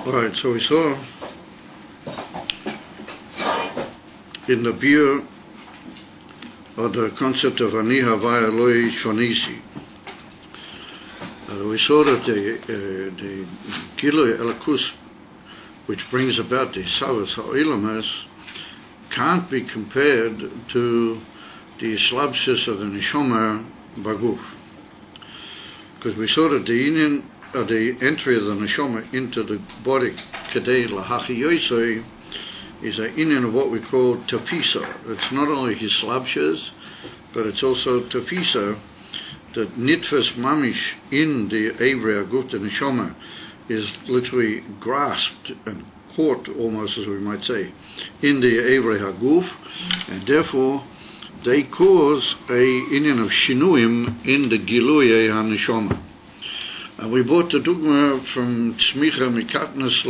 Alright, so we saw in the view of the concept of Ani Havai Eloi Shonisi, we saw that the Gilui Elokus, which brings about the Savas HaOlamas, can't be compared to the Slabsis of the Neshama Baguf. Because we saw that the union of the entry of the Neshama into the body, Kedei Lahachi Yosei, is an union of what we call Tafisa. It's not only his Slabsis, but it's also Tafisa, that Nitfas Mamish in the Avri Aguf, the Neshama, is literally grasped and caught, almost as we might say, in the Avri Haguf, and therefore they cause a union of Shinuim in the Gilui HaNeshama. And we brought the dogma from Tzmicha Mikatnas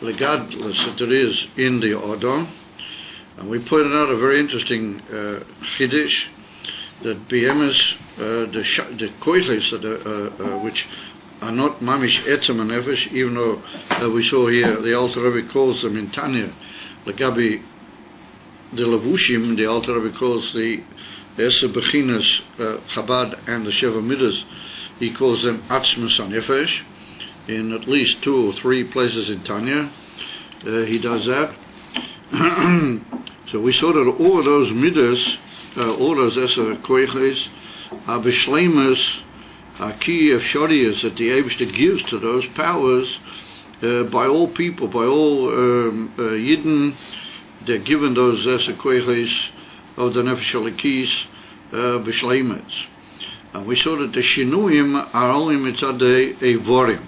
Legadlus that it is in the Adam, and we pointed out a very interesting Chiddush, that BMS, the koiches which are not mamish etzem and nefesh, even though we saw here the Alter Rebbe calls them in Tanya, Legabi the Levushim, the Alter Rebbe calls the Eser Bechinas Chabad and the Sheva Midas, he calls them Atzmus HaNefesh. In at least 2 or 3 places in Tanya, he does that. So we saw that all of those Midas, all those Eser Koiches, are Bishlemus, are key of Shadiyas that the Eibishter gives to those powers by all people, by all Yidden. They're given those Eser Koiches of the Nefesh Alikis Bishlemus. And we saw that the Shinuim are only mitzad the Eivorim.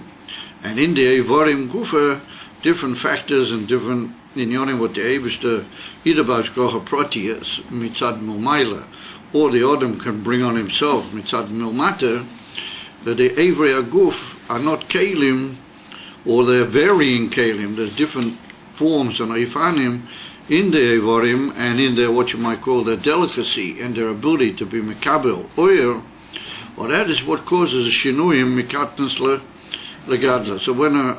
And in the Eivorim Gufa, different factors and different inyonim what the Eibishter either b'hashgacha protiyas mitzad milmaila, or the Adam can bring on himself mitzad milmata, that the Avri Aguf are not kelim, or they're varying kelim. There's different forms and ifanim in the Eivorim and in their what you might call their delicacy and their ability to be mekabel oyer. Well, that is what causes a shinuim mikatnas legadla. So when a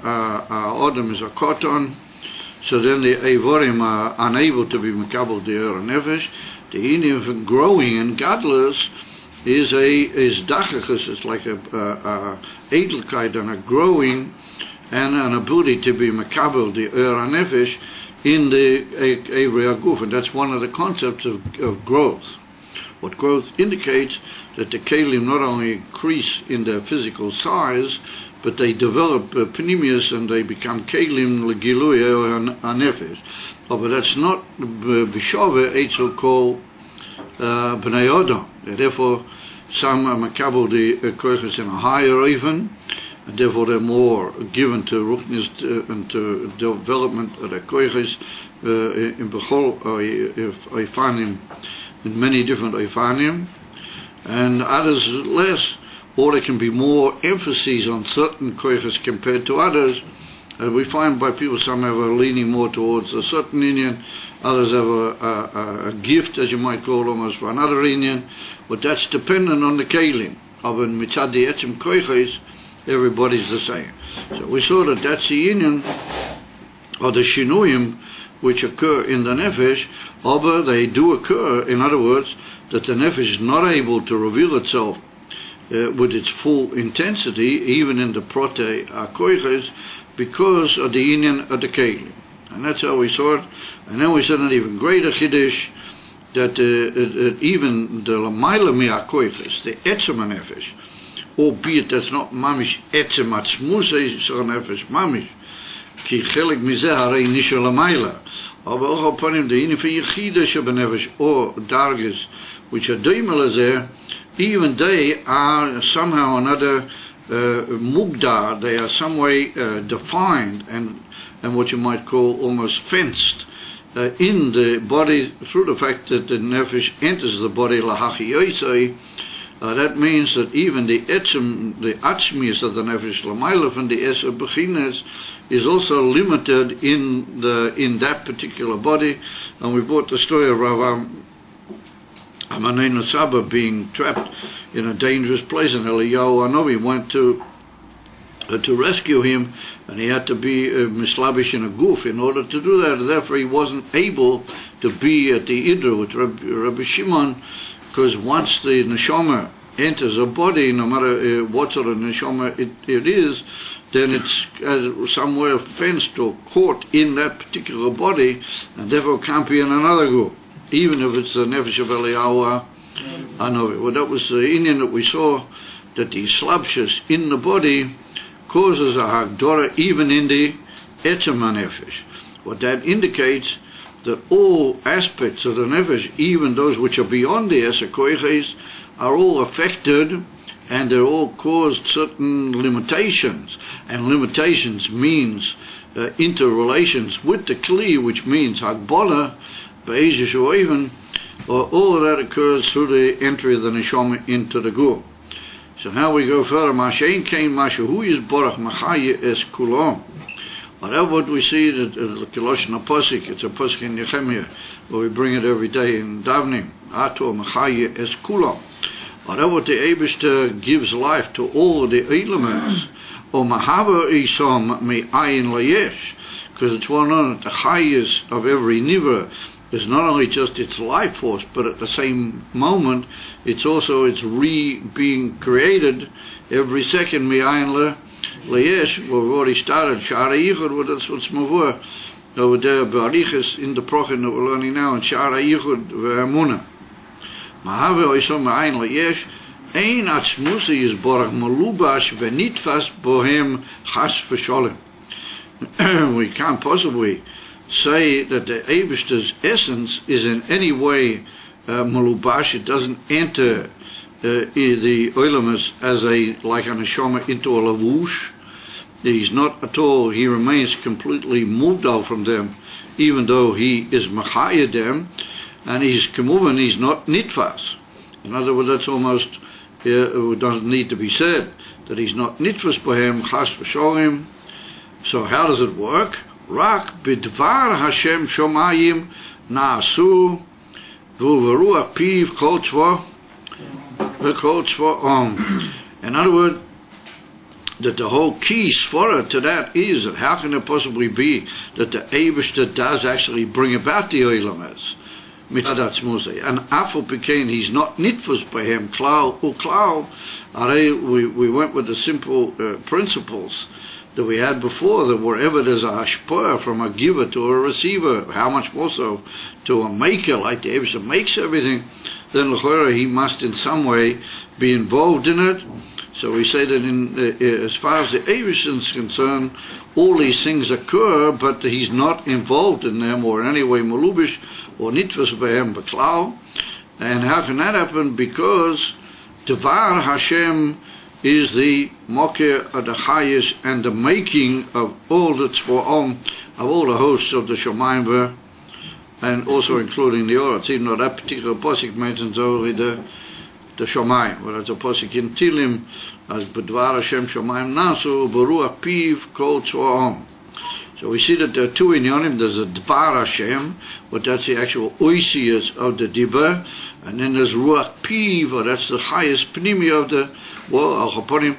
Adam is a cotton, so then the Eivorim are unable to be mekabel the Ur Nefesh. The union of growing and gadlus is dachachus. It's like a edelkeit and a growing and an ability to be mekabel the Ur Nefesh in the Avri Aguf, and that's one of the concepts of growth. What growth indicates that the kelim not only increase in their physical size, but they develop pneumius and they become kelim legilui hanefesh. But that's not b'shove eitzel kol b'nei Adam. Therefore, some are makabel the koiches in a higher even, and therefore they're more given to ruchnis and to development of the koiches in bechol oifanim, in many different oifanim, and others less. Or there can be more emphasis on certain koiches compared to others. We find by people, some have a leaning more towards a certain Indian, others have a gift, as you might call almost, for another Indian, but that's dependent on the kelim. Of in mitzad the etzem koiches, everybody's the same. So we saw that that's the union of the shinuyim which occur in the nefesh, but they do occur, in other words, that the nefesh is not able to reveal itself with its full intensity, even in the prote koiches, because of the union of the kelim. And that's how we saw it. And then we said an even greater chiddush, that even the lamaila mi'akoiches, the etzem nefesh, albeit that's not mamish etzem atzmusei nefesh mamish, ki chelik mizeh harei nisha lamaila, aber auch upon him the union for yechida shebenefesh, or darges which are doimel there, even they are somehow or another mugdar, they are some way defined and what you might call almost fenced in the body through the fact that the nefesh enters the body lahachi yosei. That means that even the etzem, the atzmius of the nefesh lamaila and the eser bechinas is also limited in that particular body. And we brought the story of Rav Amanei Saba being trapped in a dangerous place, and Eliyahu Hanavi went to to rescue him, and he had to be mislabish in a goof in order to do that. Therefore, he wasn't able to be at the Idra with Rabbi Shimon, because once the neshama enters a body, no matter what sort of neshama it is, then it's somewhere fenced or caught in that particular body, and therefore can't be in another group, even if it's the Nefesh of Eliyahu Hanavi. Well, that was the Indian that we saw, that the slapshus in the body causes a Hagdorah even in the Etzem HaNefesh. What that indicates, that all aspects of the Nefesh, even those which are beyond the Eser Koiches, are all affected, and they're all caused certain limitations. And limitations means interrelations with the Kli, which means Hagbola, Be'ezish or even, all of that occurs through the entry of the Neshama into the Gur. So now we go further. Mashein came Mashahu is Borach Machaya es Kulom. Whatever what we see, the Kiloshna Posik, it's a Posik in Nehemiah, where we bring it every day in Davnim. Ato Machaya es Kulom. Whatever the Eibishter gives life to all the elements, or Mahava Isom me Ayin Layesh, because it's well known that the highest of every Nivra is not only just its life force, but at the same moment, it's also its being created every second. Me Ayin Layesh, we've already started Shara Yichud, well, that's what's Mavur over there, Barichas in the Prochin that we're learning now, and Shara Yichud Ve'amunah. Mahave oisom ma'ayin layesh, ein atzmusi is borach malubash v'nitfas bohem chas v'sholem. We can't possibly say that the Eibishter's essence is in any way malubash. It doesn't enter the Oilamas as like a neshama into a lavush. He's not at all. He remains completely moved out from them, even though he is machaya them. And he's kemuvan, he's not nitfas. In other words, that's almost, it doesn't need to be said, that he's not nitfas bohem, chas v'sholim. So how does it work? Rak bidvar Hashem shomayim na'asu v'uveruach piv kol tzva v'kol tzva om. In other words, that the whole key svara to that is that how can it possibly be that the Eibishter does actually bring about the Oilamas? And Afal became, he's not nitfus by him, klal uklal. We went with the simple principles that we had before, that wherever there's a hashpah from a giver to a receiver, how much more so to a maker, like the Eibishter makes everything, then l'chora he must in some way be involved in it. So we say that as far as the Eibishter is concerned, all these things occur, but he's not involved in them, or in any way malubish, or nitfas b'hem b'klal. And how can that happen? Because Devar Hashem is the mokeh of the highest and the making of all the tzva'om, of all the hosts of the Shomayim, and also including the Oretz, even though that particular posik mentions only the Shomayim, whereas the posik in Tilim as B'dvar Hashem Shomayim Nasu Baruach Piv Kol Tzva'om. So we see that there are two inyanim. There's a Dvar Hashem, but that's the actual oisius of the Dibur, and then there's Ruach Piv, or that's the highest pnimi of the, well, Al-Chaponim,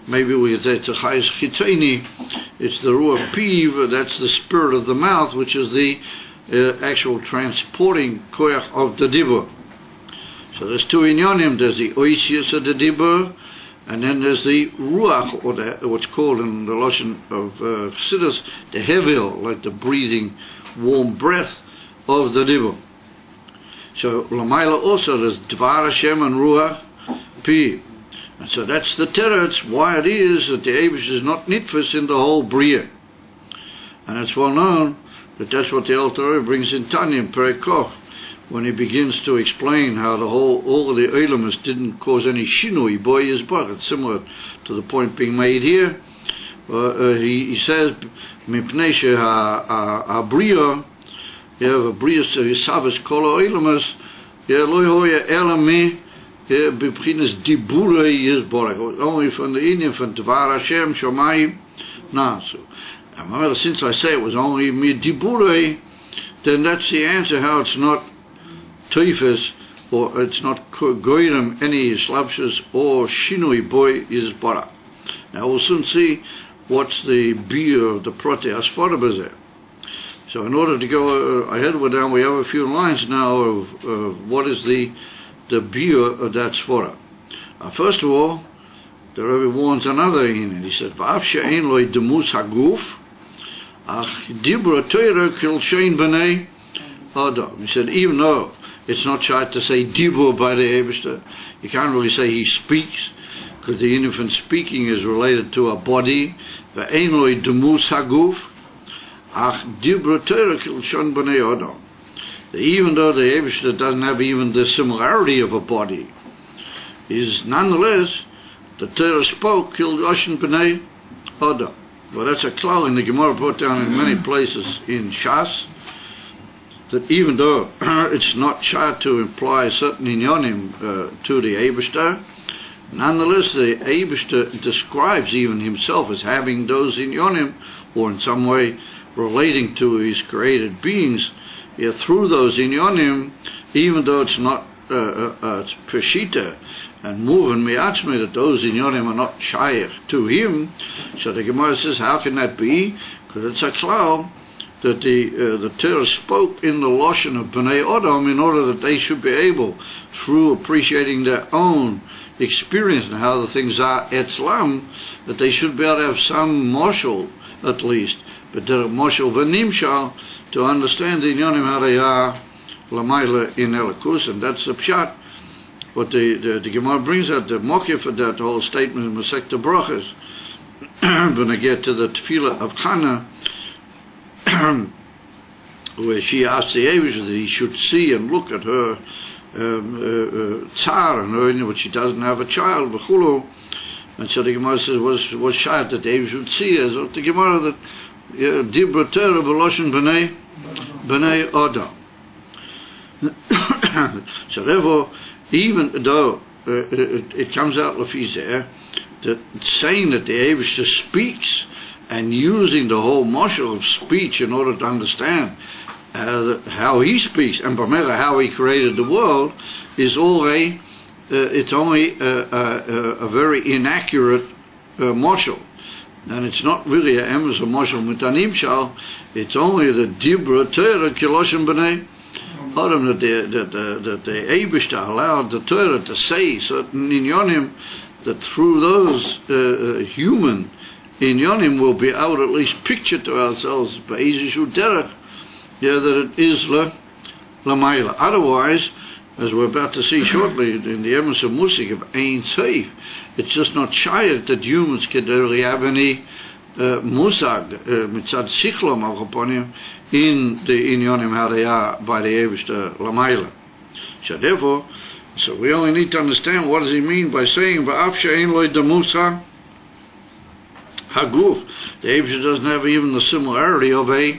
maybe we could say it's the highest Chitoni, it's the Ruach Piv, that's the spirit of the mouth, which is the actual transporting koyach of the Dibur. So there's two inyanim. There's the oisius of the Dibur, and then there's the ruach, or what's called in the Lashon of Chassidus, the hevil, like the breathing, warm breath of the Dibur. So Lamaila also there's Dvar Hashem and Ruach Pi. And so that's the teretz why it is that the Eibush is not nitfus in the whole Bria. And it's well known that that's what the Alter Rebbe brings in Tanya in Perek Kof, when he begins to explain how all of the Eilamas didn't cause any shinui, boy is but. It's similar to the point being made here. He says, Mipnei she'ha-bria, you have a bria yisaves kol ha'eilamas, lo yehoya ela mi b'bchinas diburei yizborach. Only from the Indian, from Dvar Hashem Shomayim Nasu. And since I say it was only mi diburei, then that's the answer how it's not Teifes, or it's not goyim any slapshus or shinui boy is bara. Now we'll soon see what's the beer of the prote asfara bazeh. So in order to go ahead with that, we have a few lines now of what is the beer of that sfara. First of all, the Rebbe warns another in it. He said, "V'af she'ein lo demus haguf, ach dibra Torah kil shein b'nei adam." He said, even though it's not shot to say dibur by the Eibishter, you can't really say he speaks, because the infant speaking is related to a body. V'ein lo demus haguf, ach dibra Torah kil shein b'nei adam. Even though the Eibishter doesn't have even the similarity of a body, is nonetheless the Torah spoke kil Loshen b'nei adam. Well, that's a klal in the Gemara brought down in many places in Shas, that even though it's not shot to imply certain inyonim to the Eibishter, nonetheless the Eibishter describes even himself as having those inyonim, or in some way relating to his created beings through those inyonim, even though it's not Peshita and moving mi'atzmi, that those inyonim are not shaykh to him. So the Gemara says, how can that be? Because it's a klal that the Torah spoke in the Loshen of Bnei Adam in order that they should be able, through appreciating their own experience and how the things are etzlam, that they should be able to have some marshal at least, but the marshal v'nimshal, to understand the inyonim how they are Lamaila in Elikus, and that's the pshat. What the Gemara brings out, the mokeh for that whole statement in Masechta Brachas. When I get to the tefillah of Chana, where she asked the Eibush that he should see and look at her tsar, and her, but she doesn't have a child, v'chulu. And so the Gemara says, was shayat that the Eibush would see her. So the Gemara that dibra Torah b'loshen b'nei adam. So therefore, even though it comes out lefizeh that saying that the Eibishter speaks and using the whole marshal of speech in order to understand how he speaks and how he created the world is all it's only a very inaccurate marshal, and it's not really a emes of marshal mitanim shal. It's only the dibra Torah kiloshem b'nei Adam, that the Eibishter allowed the Torah to say certain inyonim, that through those human inyonim we'll be able to at least picture to ourselves b'ezishu derech, that it is l'mayla. Otherwise, as we're about to see shortly in the emes of Musik of Ein Seif, it's just not shaykh that humans can really have any musag mitzad sichlam upon him in the inyonim how they are by the Eibishter Lamaila. So therefore, we only need to understand what does he mean by saying va'af she'ein lo demusa haguf. The Eibishter doesn't have even the similarity of a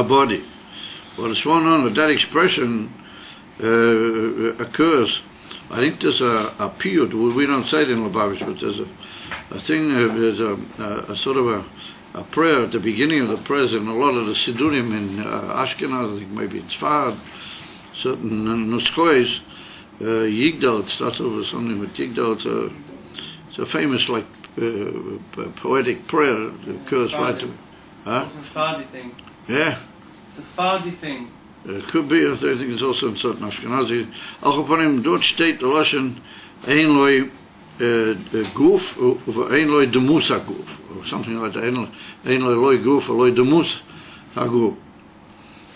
body. What is going on with that expression occurs. I think there's a piyut. We don't say it in Lubavitch, but there's a thing. There's a sort of a prayer at the beginning of the prayers in a lot of the Sidurim in Ashkenaz, I think maybe in Tzfad, certain Nuskois, Yigdal, it starts over something with Yigdal. It's a famous poetic prayer that occurs right to. Huh? It's a Sephardi thing. Yeah. It's a Sephardi thing. It could be, I think it's also in certain Ashkenazi. Auch upon him, dort steht the Lashon, ein loi guf, ein loi demus haguf, or something like that, ein loi guf, loi demus haguf.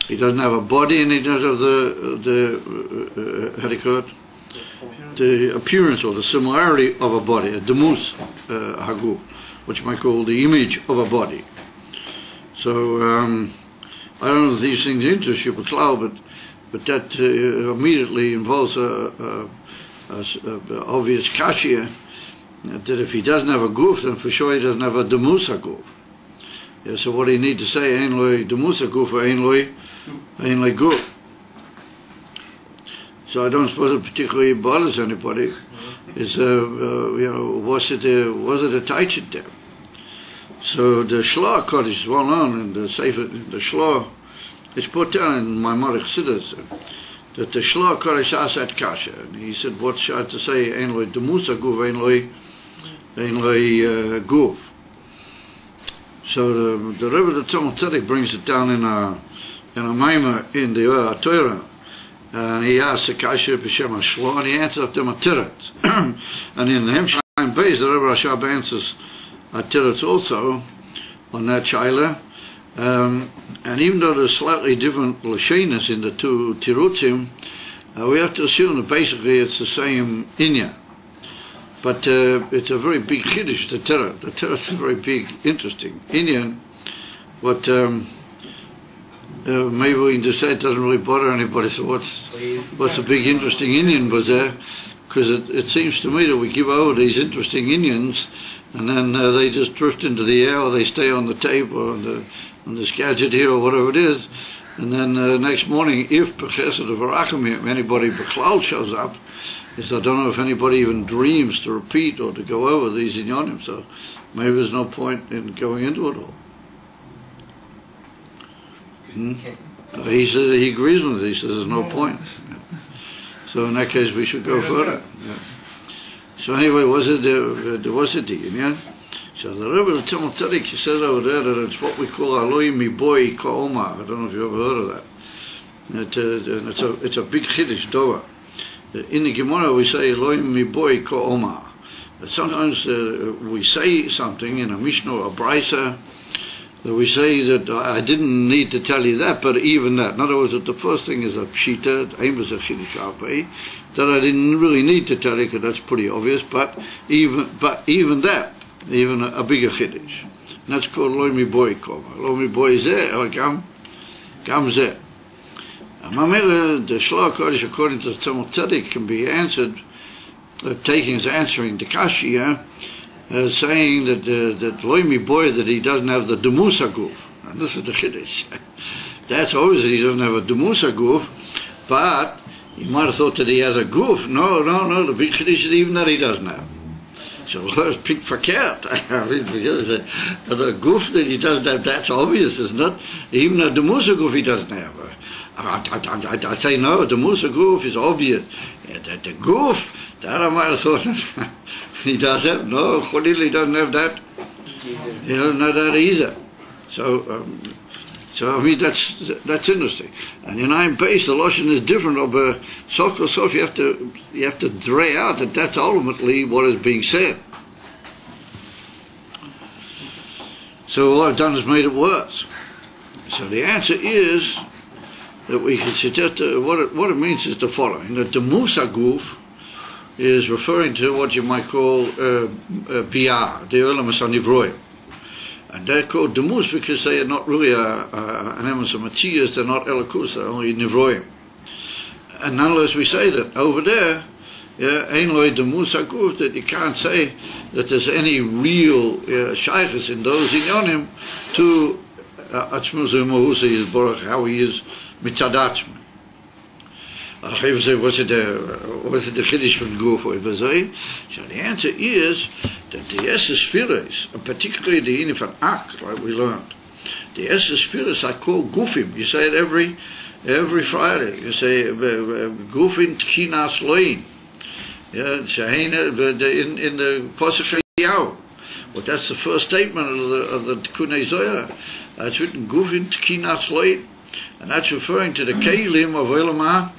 He doesn't have a body, and he doesn't have how do you call it? The appearance or the similarity of a body, a demus haguf, which you might call the image of a body. So, I don't know if these things interest you, but that immediately involves a obvious kashia, that if he doesn't have a guf, then for sure he doesn't have a demus haguf. Yeah, so what do you need to say? Ein loi demus haguf or ein loi guf. So I don't suppose it particularly bothers anybody. It's was it a taichit there? So the Shloah Kodesh is well known in the Sefer, the Shloah, it's put down in my Marich Siddur, that the Shloah Kodesh asked that kasha, and he said, what's shot to say, ein loi demus haguf, ein loi ein loy guf. So the Rebbe the Tzemach Tzedek brings it down in a Maimah in the Torah, and he asks the Kasher b'Shem Hashlo, and he answers them a Tiret. And in the Hemshayim Beis, the Rebbe Rashab answers a Tiret also on that Shaila. And even though there's slightly different Lashonos in the two Tirutzim, we have to assume that basically it's the same Inyan. But it's a very big Chiddush, the Tiret. The Tiret is a very big, interesting Inyan. What maybe we can just say it doesn't really bother anybody. So what's a big, interesting Inyan was there? Because it seems to me that we give over these interesting Inyans, and then they just drift into the air, or they stay on the tape, or on this gadget here, or whatever it is. And then next morning, if B'chesed of Arachim, anybody B'chlal shows up, is I don't know if anybody even dreams to repeat or to go over these inyanim, so maybe there's no point in going into it all. He says he agrees with it. He says there's no point. Yeah. So in that case, we should go further. Yeah. So anyway, was it the inyan? So the Rebbe of Tzemach Tzedek, he says over there that it's what we call Aloi Miboy Ka'oma. I don't know if you ever heard of that. It's a big Chiddush Dora. In the Gemara we say Elohim miboy ka'oma. Sometimes we say something in a Mishnah or a Brisa that we say that I didn't need to tell you that, but even that. In other words, that the first thing is a pshita, aim is a chiddush alpei, that I didn't really need to tell you because that's pretty obvious. But even that, even a bigger chiddush, and that's called Elohim miboy ka'oma. Elohim miboy zeh or gam zeh. The Shloah Kodesh, according to the Tzemach Tzedek, can be answered, answering the Kashi, saying that Loimi Boy, that he doesn't have the Demusa Guf. And this is the Chiddush. That's obviously he doesn't have a Demusa Guf, but you might have thought that he has a Guf. No, the big Chiddush is even that he doesn't have. So let's pick verkehrt. I mean, the Guf that he doesn't have, that's obvious, isn't it? Even a Demusa Guf he doesn't have. I say no, the Musa Guf is obvious. The Guf, that I might have thought he does have. No, Khalil, he doesn't have that. He doesn't have that either. So I mean that's interesting. And in Ein Beis, the Lashon is different. Of Sof, you have to dray out that that's ultimately what is being said. So all I've done is made it worse. So the answer is that we can suggest what it means is the following: that the Musa Guf is referring to what you might call Biyah, the Olam HaNivroim. And they're called Demus because they are not really an emes of Matthias, they're not Elikus, they're only Nivroim. And nonetheless we say that over there, Ein Loi Demus HaGuf, that you can't say that there's any real shaykhs in those inyonim to Atzmus U'Mahusa is Baruch, how he is Mitzad Atzmi. Was it the Chiddush from Guf or Ibazai? So the answer is that the Esses Firas, and particularly the Inif and Ak, like we learned, the Esses Firas are called Gufim. You say it every Friday. You say Gufin Tkinas Loin. Yeah, in the Pasuk Yahu. Well, that's the first statement of the Tikkun Zohar. It's written Gufin Tkinas Loin, and that's referring to the Kelim of Olam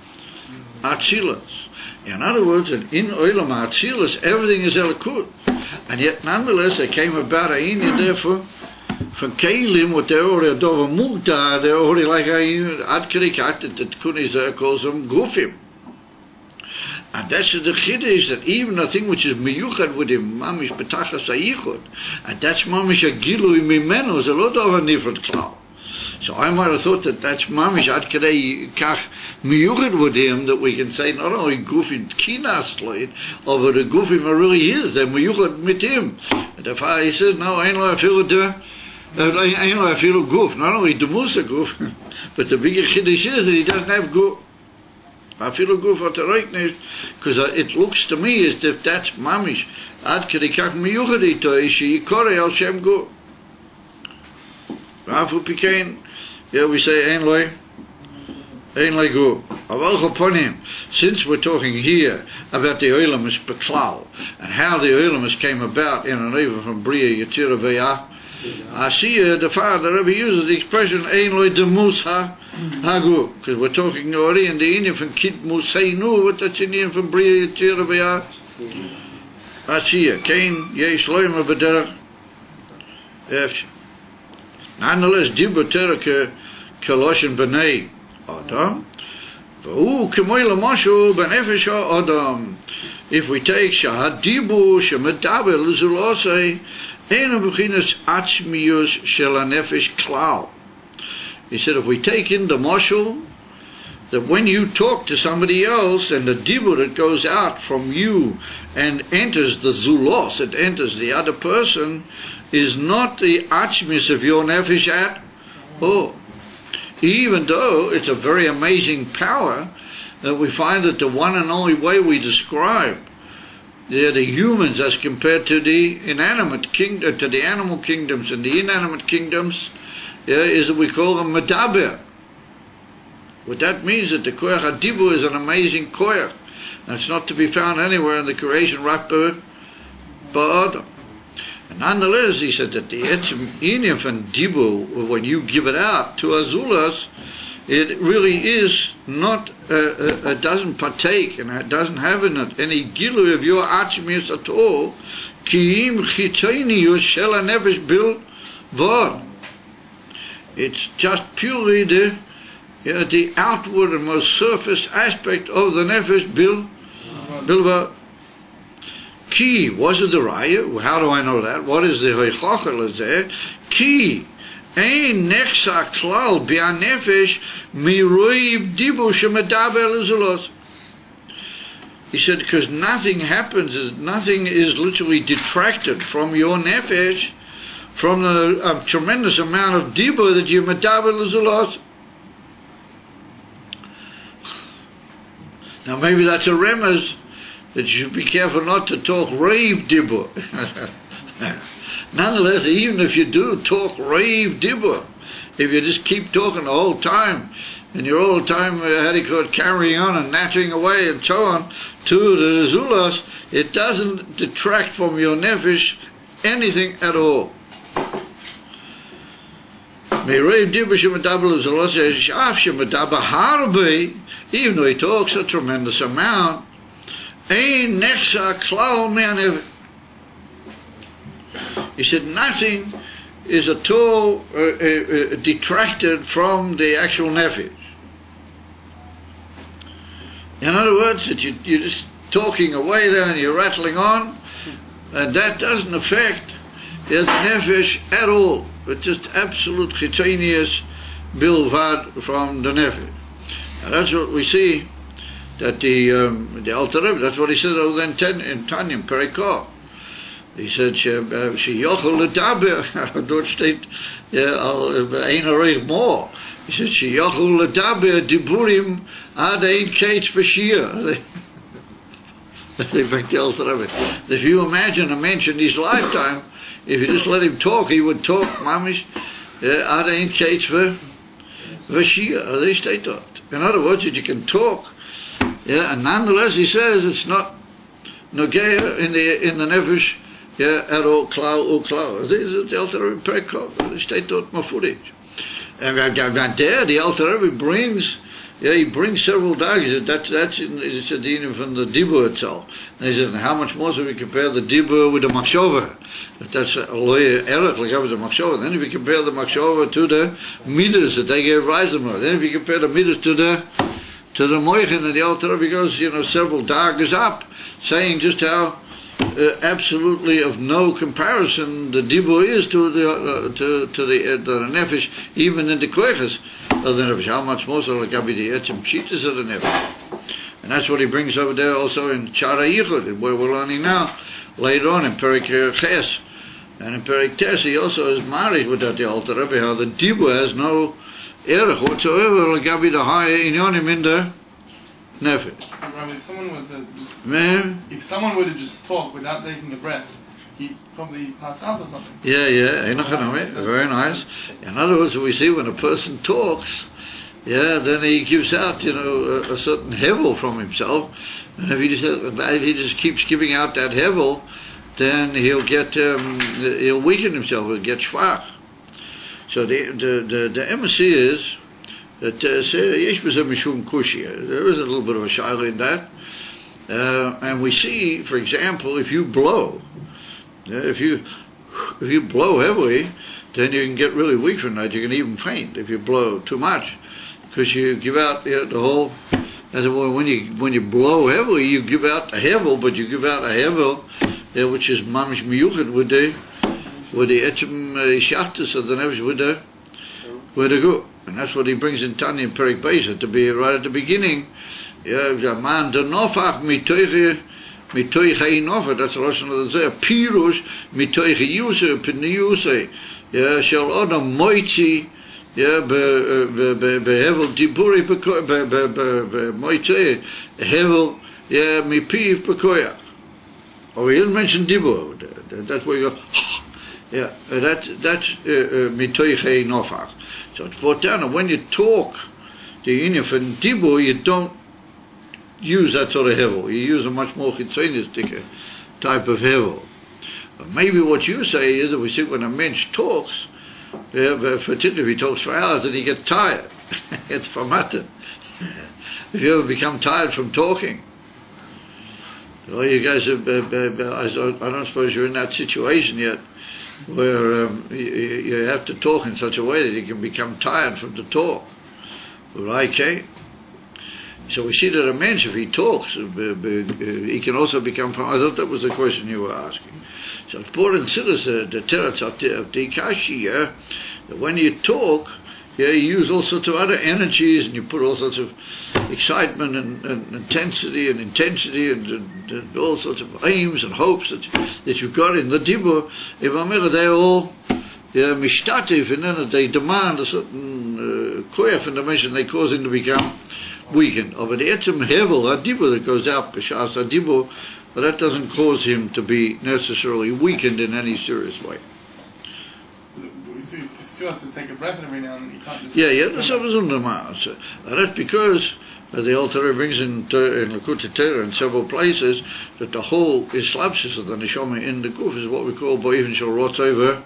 Atzilus. In other words, in Olam Atzilus, everything is Elikut. And yet, nonetheless, there came about a Indian there from Kelim, what they're already Dover Mugda, they're already like Ad Kerikat, that the Tikkun calls them Gufim. And that's the Chiddush, that even a thing which is miyuchad with him, mamish betachas hayichud, and that's mamish a gilui mimenu, is a lot of a nifrat klal. So I might have thought that that's mamish ad kadei kach miyuchad with him, that we can say not only gufin kinas leid, but the gufim are really his, they're miyuchad mit him. And the father, he said, no, I know I feel it there. I know I feel a guf, not only the Musa guf, but the bigger Chiddush is that he doesn't have guf. I feel a guf at the rightness, because it looks to me as if that's mamish ad kedikach miyuchadi to ishi yikore al shem guf. Rafu pikein, yeah, we say ein loy Ein legu. Upon him, since we're talking here about the Olamus Beklal and how the Olamus came about in an even from Bria Yetira Ve'ah, I see the father Rebbe uses the expression Ein loy de Musa Hagu, because we're talking already in the Indian from Kit Musainu, what that's Indian from Bria Yetira Ve'ah. I see Kain Yesh Loyma Bederach. Nonetheless, Dibur Tereke Koloshin B'nei Adam. If we take Shahad Dibu Shemadaber Lizulose, Ena Bechinas Atzmius Shela Nefesh Klau. He said, if we take in the mashal, that when you talk to somebody else and the dibur that goes out from you and enters the zulos, it enters the other person, is not the atzmis of your nefesh at all. Even though it's a very amazing power, that we find that the one and only way we describe the humans as compared to the inanimate kingdom, to the animal kingdoms and the inanimate kingdoms, is that we call them medaber. What that means is that the koyach hadibu is an amazing koyach, and it's not to be found anywhere in the creation right ba'adam. And nonetheless, he said that the etzim inyaf and dibu, when you give it out to azulas, it really is not, it doesn't partake, and it doesn't have in it any gilu of your atzmius at all. Ki im chitonius shel hanefesh bil vod. It's just purely the outward and most surface aspect of the nefesh bil vod. Ki, was it the raya? How do I know that? What is the hoichachel there? Ki, ein nechsa klal bi'an nefesh miroiv dibu shemedaber lezulos. He said, because nothing happens, nothing is literally detracted from your nefesh, from the tremendous amount of dibu that you medaber lezulos. Now maybe that's a remez, that you should be careful not to talk rave dibur. Nonetheless, even if you do talk rave dibur, if you just keep talking the whole time, and you're all the time, carrying on and nattering away and so on, to the zulas, it doesn't detract from your nefesh anything at all. Even though he talks a tremendous amount, he said nothing is at all detracted from the actual nefesh. In other words, that you're just talking away there and you're rattling on, and that doesn't affect the nefesh at all. It's just absolute chitonius bilvad from the nefesh. And that's what we see. That the Alter Rebbe, that's what he said over in Tanya, Perikah. He said, she yochel ledaber, dort steht, ein reich more. He said, she yochel ledaber diburim ad ein kates bashir. They think the Alter Rebbe. If you imagine a man in his lifetime, if you just let him talk, he would talk, mamish, ad ein kates bashir. They state that. In other words, that you can talk. And nonetheless, he says it's not nogeya in the nefesh, at all klau or klau. This is the Alter Rebbe Perikah. The state taught mafurish. And there, the Alter Rebbe brings, he brings several dags. That's in the from the dibur itself. And he said, how much more should we compare the dibur with the machshava? That's a lawyer erech like I was a machshava. Then if you compare the machshava to the midas that they gave rise to, then if you compare the midas to the Moichin, and the Alter Rebbe goes, several daggers up, saying just how absolutely of no comparison the dibur is to the nefesh, even in the koiches of the nefesh. How much more so like the etzim pshitas of the nefesh? And that's what he brings over there also in Shara Yichud, where we're learning now, later on in Perik Ches. And in Perik Tes, he also is married with that the Alter Rebbe, how the dibur has no erech whatsoever, Gabi the higher inyonim in the nefesh. If someone were to just talk without taking a breath, he'd probably pass out or something. Very nice. In other words, we see when a person talks, then he gives out, a certain hevel from himself, and if he just keeps giving out that hevel, then he'll weaken himself, he'll get schwach. So the embassy is that there is a little bit of a shaila in that, and we see, for example, if you blow, if you blow heavily, then you can get really weak from that. You can even faint if you blow too much, because you give out the whole. As when you blow heavily, you give out the hevel, but you give out a hevel which is mamish miyuchad with the etzem shachtas of the nefesh with the go, and that's what he brings in Tanya in Perek Beis to be right at the beginning. Man the nofach mitoiche inofa. That's the Lashon of the Zeh. Pirush mitoiche yuse pniyuse. Shall odam moitzi. Behevel diburi moitzi hevel mipiv pekoya. Oh, he didn't mention dibur. That's where you go. That's mitoiche nofach. So it's brought down. And when you talk, the inyan for dibur, you don't use that sort of hevel. You use a much more chitzonistic type of hevel. But maybe what you say is that we see when a mensch talks, particularly if he talks for hours, that he gets tired. It's famata. If you ever become tired from talking, well, you guys I don't suppose you're in that situation yet, where you have to talk in such a way that you can become tired from the talk. Right? So we see that a man, if he talks, he can also become. I thought that was the question you were asking. So it's brought in Siddur, the teretz of the Kashi, that when you talk, you use all sorts of other energies, and you put all sorts of excitement and intensity and all sorts of aims and hopes that you've got in the dibur. They're all mishtativ, and then they demand a certain koyach in the mission. They cause him to become weakened. Over the etzem hevel, a dibur that goes out, b'shas a dibur, but that doesn't cause him to be necessarily weakened in any serious way. He still has to take a breath every now and then. He can't just... That's because the Alter Rebbe brings in Likutei Torah in several places that the whole islapsis of the neshama in the guf is what we call bo'ivin shel rotzover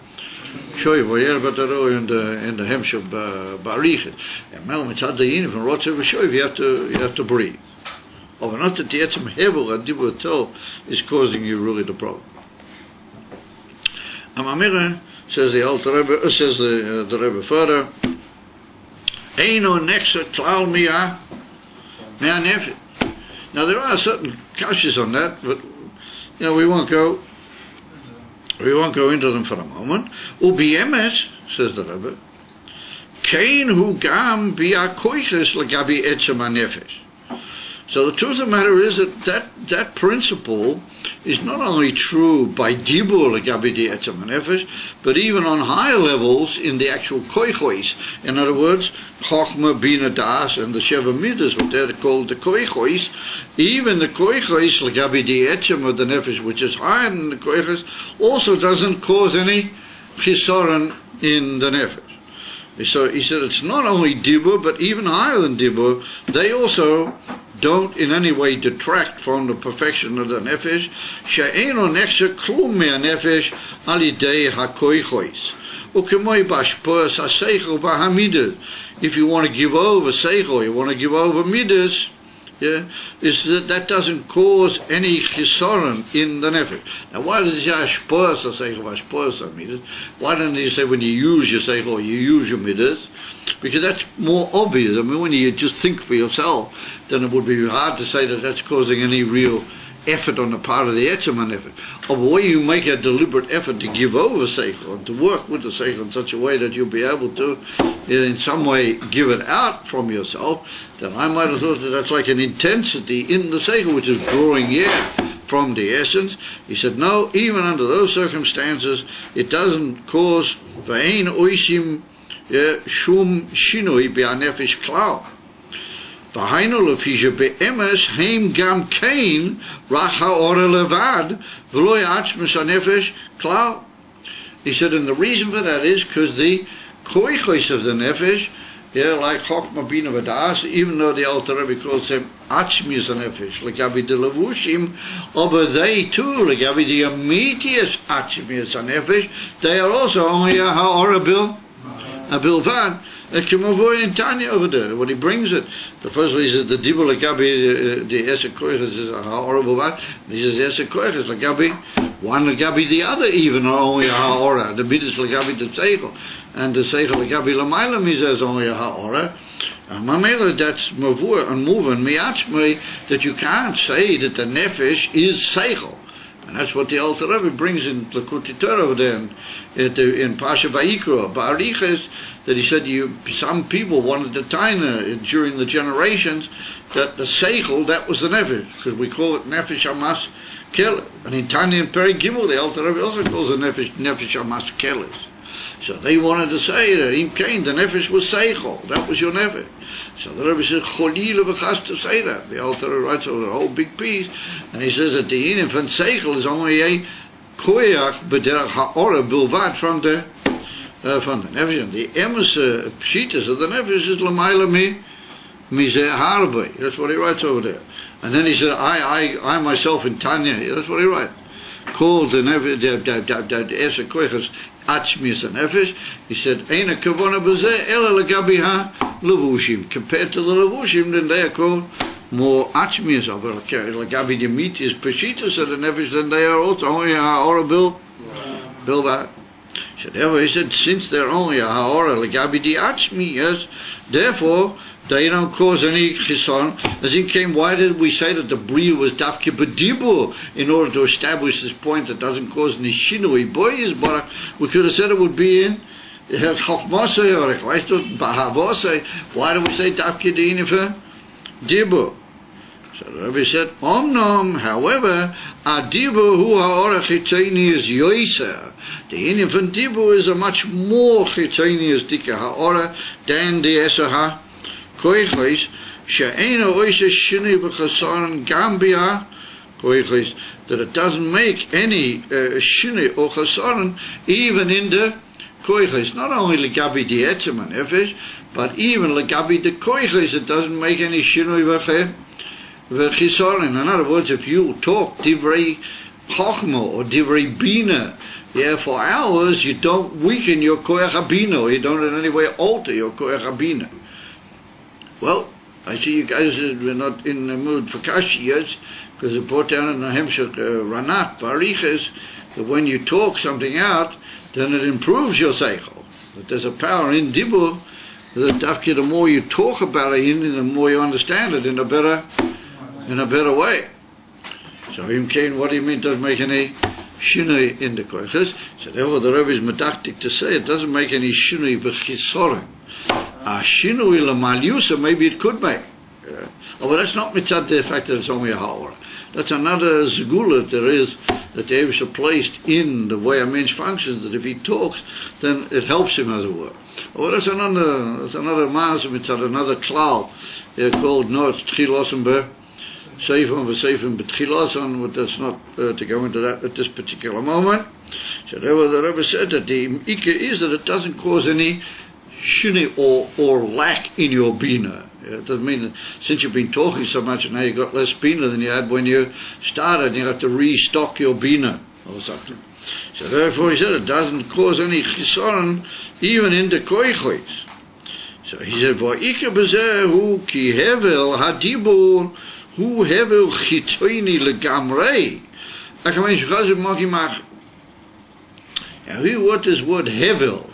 shoiv, but in the hemshel barichet. And now mitzad dayin from rotzover shoiv you have to breathe. Oh, not that the etzem hevel and dibur tov is causing you really the problem. Amamira says the Alter Rebbe, says the Rebbe further, Eino nexa klal mea nefesh. Now there are certain kashas on that, but we won't go into them for a moment. Ubiemes, says the Rebbe, kein hu gam bia koiches lagabi etzem nefesh. So the truth of the matter is that principle is not only true by dibur legabi di etzem nefesh, but even on higher levels in the actual koichois. In other words, chochma, bina, das, and the sheva midas, what they're called the koichois. Even the koichois legabi di etzem of the nefesh, which is higher than the koichois, also doesn't cause any chisaron in the nefesh. So he said it's not only dibur, but even higher than dibur, they also don't in any way detract from the perfection of the nefesh. She'eno nechse klum mea nefesh alidei hakoichois. Ukemoi bashpos haseichel v'hamidas. If you want to give over seichel, you want to give over midas, is that doesn't cause any chisaron in the nefesh. Now, why does he say hashpos haseichel v'hashpos hamidas? Why don't he say when you use your seichel, you use your midas? Because that's more obvious. I mean, when you just think for yourself, then it would be hard to say that that's causing any real effort on the part of the etzem effort. Or the way you make a deliberate effort to give over seichel and to work with the seichel in such a way that you'll be able to, in some way, give it out from yourself, then I might have thought that that's like an intensity in the seichel which is drawing air from the essence. He said, no, even under those circumstances, it doesn't cause v'ein oishim shum shinui be'anefesh klal. V'hainu lefi shebe'emes heim gam kein rach ha'ora levad v'lo ya'atzmus anefesh klal. He said, and the reason for that is because the koichos of the nefesh like Chokhmah Bina V'Das, even though the Alter Rebbe calls them Atzmius Nefesh, Legabi the Levushim, but they too, Legabi the immediate Atzmius Nefesh, they are also only a Ha'ora Bilvad. Kimavoy in Tanya over there, when he brings it, the first one he says the Dibur Legabi the Esek Koiches is a Ha'ora Bilvad, and he says Esek Koiches Legabi one Legabi the other even are only a Ha'ora, the Midas Legabi the Seichel, and the Seichel Legabi Lamaylam he says only a Ha'ora. Mamela, that's Mavur and Moving Miatzmei, that you can't say that the Nefesh is Seichel. And that's what the Alter Rebbe brings in Likutei Torah over there in Pasha Vayikra, Ba'ariches, that he said some people wanted to taina during the generations that the Seichel, that was the Nefesh, because we call it Nefesh Hamas Kelet. And in Tanya and Peri Gimel, the Alter Rebbe also calls it Nefesh Hamas Kelet. So they wanted to say that in Cain the Nefesh was Seichel, that was your Nefesh. So the Rebbe says, Cholila v'chas to say that. The Alter Rebbe writes over a whole big piece, and he says that the infant Seichel is only a koyach b'derech ha'ora bilvad from the Nefesh. The emes pshitas of the Nefesh is l'mayla mizeh harbe. That's what he writes over there. And then he said, I myself in Tanya, that's what he writes. Called the Nefesh, the Esek Koiches, Atzmius Nefesh. He said, Eina kavona b'zeh ela legabi ha-levushim. Compared to the levushim, then they are called more Atzmius. Legabi the meat is peshitas of the Nefesh, then they are also only a ha'ora bilvad. So therefore he said, since they're only a ha'ora legabi the Atzmius, therefore they don't cause any chison. As in came, why did we say that the bria was dafke b'dibur in order to establish this point that doesn't cause any shinui? But we could have said it would be in chokmasei or bahavosei. Why do we say dafke deinifer dibur? So the Rebbe said, Omnom, however, adibur hu ha'ora chitoni is yoiser. The infant dibur is a much more chitoni as dika ha'ora than the esaha. Koichos she'ena oisha shinui b'chasaron gambia koichos, that it doesn't make any shinui or chasaron even in the koichos. Not only legabi the etzem and nefesh, but even legabi the koichos, it doesn't make any shinui v'chisaron. In other words, if you talk divrei chokhmah or divrei bina, for hours, you don't weaken your koyach habina, or you don't in any way alter your koyach habina. Well, I see you guys are not in the mood for kashiyas, because it brought down in the Hemshech Ranat, Bariches, that when you talk something out, then it improves your seichel. That there's a power in dibur, that the more you talk about it, the more you understand it in a better way. So Him Kain, what do you mean doesn't make any shinui in the koiches? So therefore the Rebbe is medactic to say it doesn't make any shinui b'chisorim. Shinui l'malyusa, maybe it could make. But that's not mitzad the fact that it's only a ha'ora. That's another zgula there is, that the Eibusha placed in the way a mensch functions, that if he talks, then it helps him, as it were. Well, that's another ma'aseh mitzad, another klal. They're called it's tchilosim seifim v'seifim b'tchilosim, but that's not to go into that at this particular moment. So therefore the Rebbe said that the ikka is that it doesn't cause any shinui or lack in your bina. It doesn't mean that since you've been talking so much now you've got less bina than you had when you started, you have to restock your bina or something. So therefore he said it doesn't cause any chisaron even in the koichois. So he said, Va'ika b'zeh hu ki hevel hadibur hu hevel chitoini legamrei. Now what is word hevel?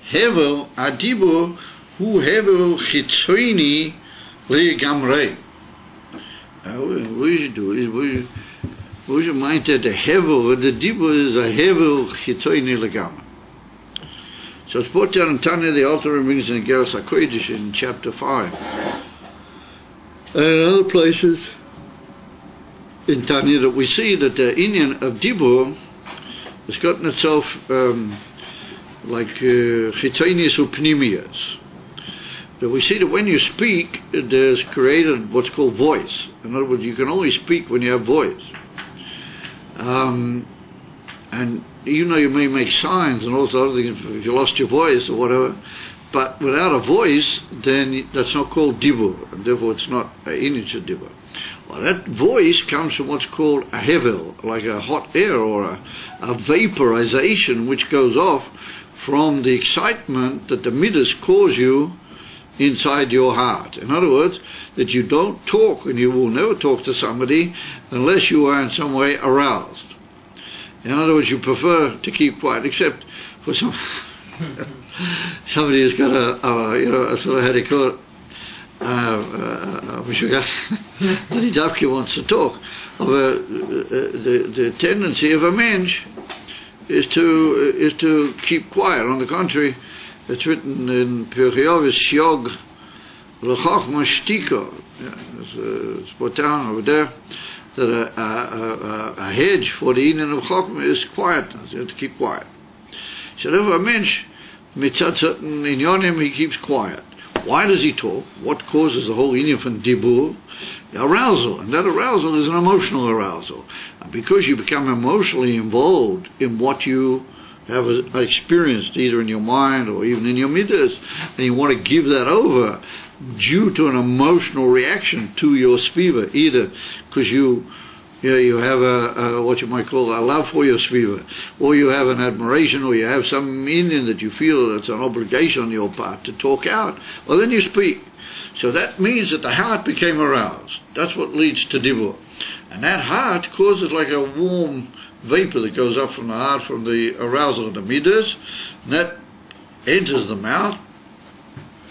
Hevel adibur hu hevel chitzoini legamrei. What you should do is we should mind that the hevel, the dibur is a hevel chitzoini legamrei. So it's brought down in Tanya, the Alter Rebbe brings in Geras HaKodesh in chapter 5. And in other places in Tanya that we see that the inyan of dibur has gotten itself like chitonius upnimius. That we see that when you speak, there's created what's called voice. In other words, you can only speak when you have voice. And even though you may make signs and all those other things, if you lost your voice or whatever, but without a voice, then that's not called dibur, and therefore it's not an inyan dibur. Well, that voice comes from what's called a hevel, like a hot air or a vaporization which goes off from the excitement that the midas cause you inside your heart. In other words, that you don't talk, and you will never talk to somebody unless you are in some way aroused. In other words, you prefer to keep quiet, except for somebody who's got a sort of, how do you call it, the Dapke wants to talk. The tendency of a mensch is to keep quiet. On the contrary, it's written in Pirkei Avos, Shiog l'chochma shtika. It's put down over there that a hedge for the inyan of chochma is quietness. You have to keep quiet. So therefore, a mensch, mitzat certain inyanim, he keeps quiet. Why does he talk? What causes the whole inyan from dibur? Arousal, and that arousal is an emotional arousal. And because you become emotionally involved in what you have experienced, either in your mind or even in your midas, and you want to give that over due to an emotional reaction to your sviva, either because you have a what you might call a love for your sviva, or you have an admiration, or you have some meaning that you feel that's an obligation on your part to talk out, well, then you speak. So that means that the heart became aroused. That's what leads to dibur. And that heart causes like a warm vapor that goes up from the heart from the arousal of the midas, and that enters the mouth,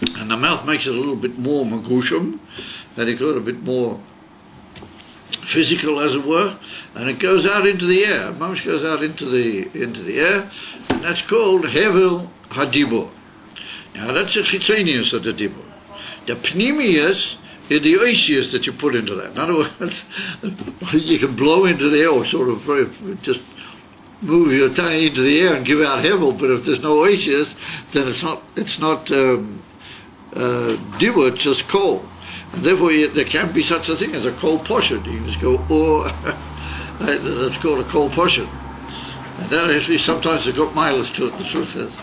and the mouth makes it a little bit more magushim, and it got a bit more physical, as it were, and it goes out into the air. Mamish goes out into the air, and that's called hevel hadibur. Now that's the chitzenius of the dibur. The pnimius is the oisius that you put into that. In other words, you can blow into the air or sort of just move your tongue into the air and give out hevel, but if there's no oisius, then it's not dibur, it's just cold. And therefore there can't be such a thing as a cold poshet. You can just go, oh, that's called a cold poshet. And that actually sometimes has got mileage to it, the truth is.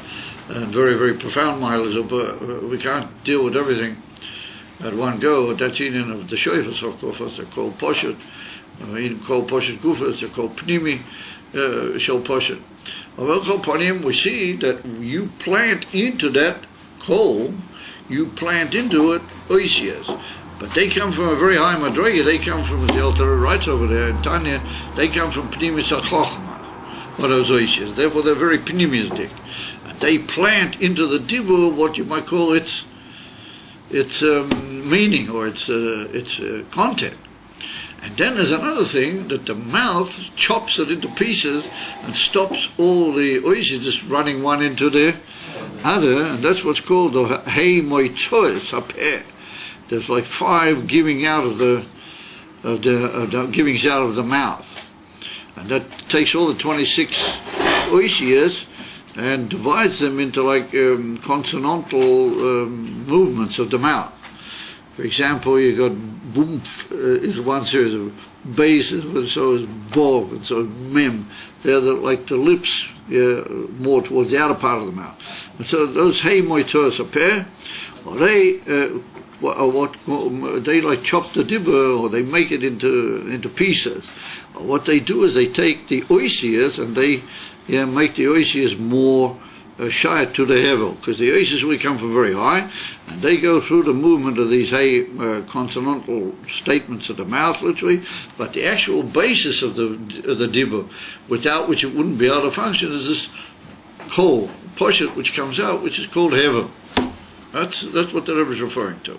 And very, very profound mileage, but we can't deal with everything at one go. That's in of the shoifas, of course, they're called poshet. In called poshet gufas, they're called pnimi, shel poshet. We see that you plant into that coal, you plant into it oisias. But they come from a very high madrega. They come from, as the Alter writes over there in Tanya, they come from pnimis ha-chochma, or those oisias. Therefore they're very pnimistic. And they plant into the dibur what you might call its meaning or its content. And then there's another thing, that the mouth chops it into pieces and stops all the oisias just running one into the other, and that's what's called the hey moitzois hapeh. There's like 5 giving out of the givings out of the mouth, and that takes all the 26 oisias and divides them into like consonantal movements of the mouth. For example, you got boomf is one series of bases, and so is bog, and so is mem. They're like the lips more towards the outer part of the mouth. And so those hey moitos a pair, or they like chop the dibur, or they make it into pieces. What they do is they take the oisias and they make the oisias more shy to the hevel, because the oisias will come from very high, and they go through the movement of these consonantal statements of the mouth, literally. But the actual basis of the dibur, without which it wouldn't be able to function, is this kol poshet which comes out, which is called hevel. That's what the Rebbe is referring to.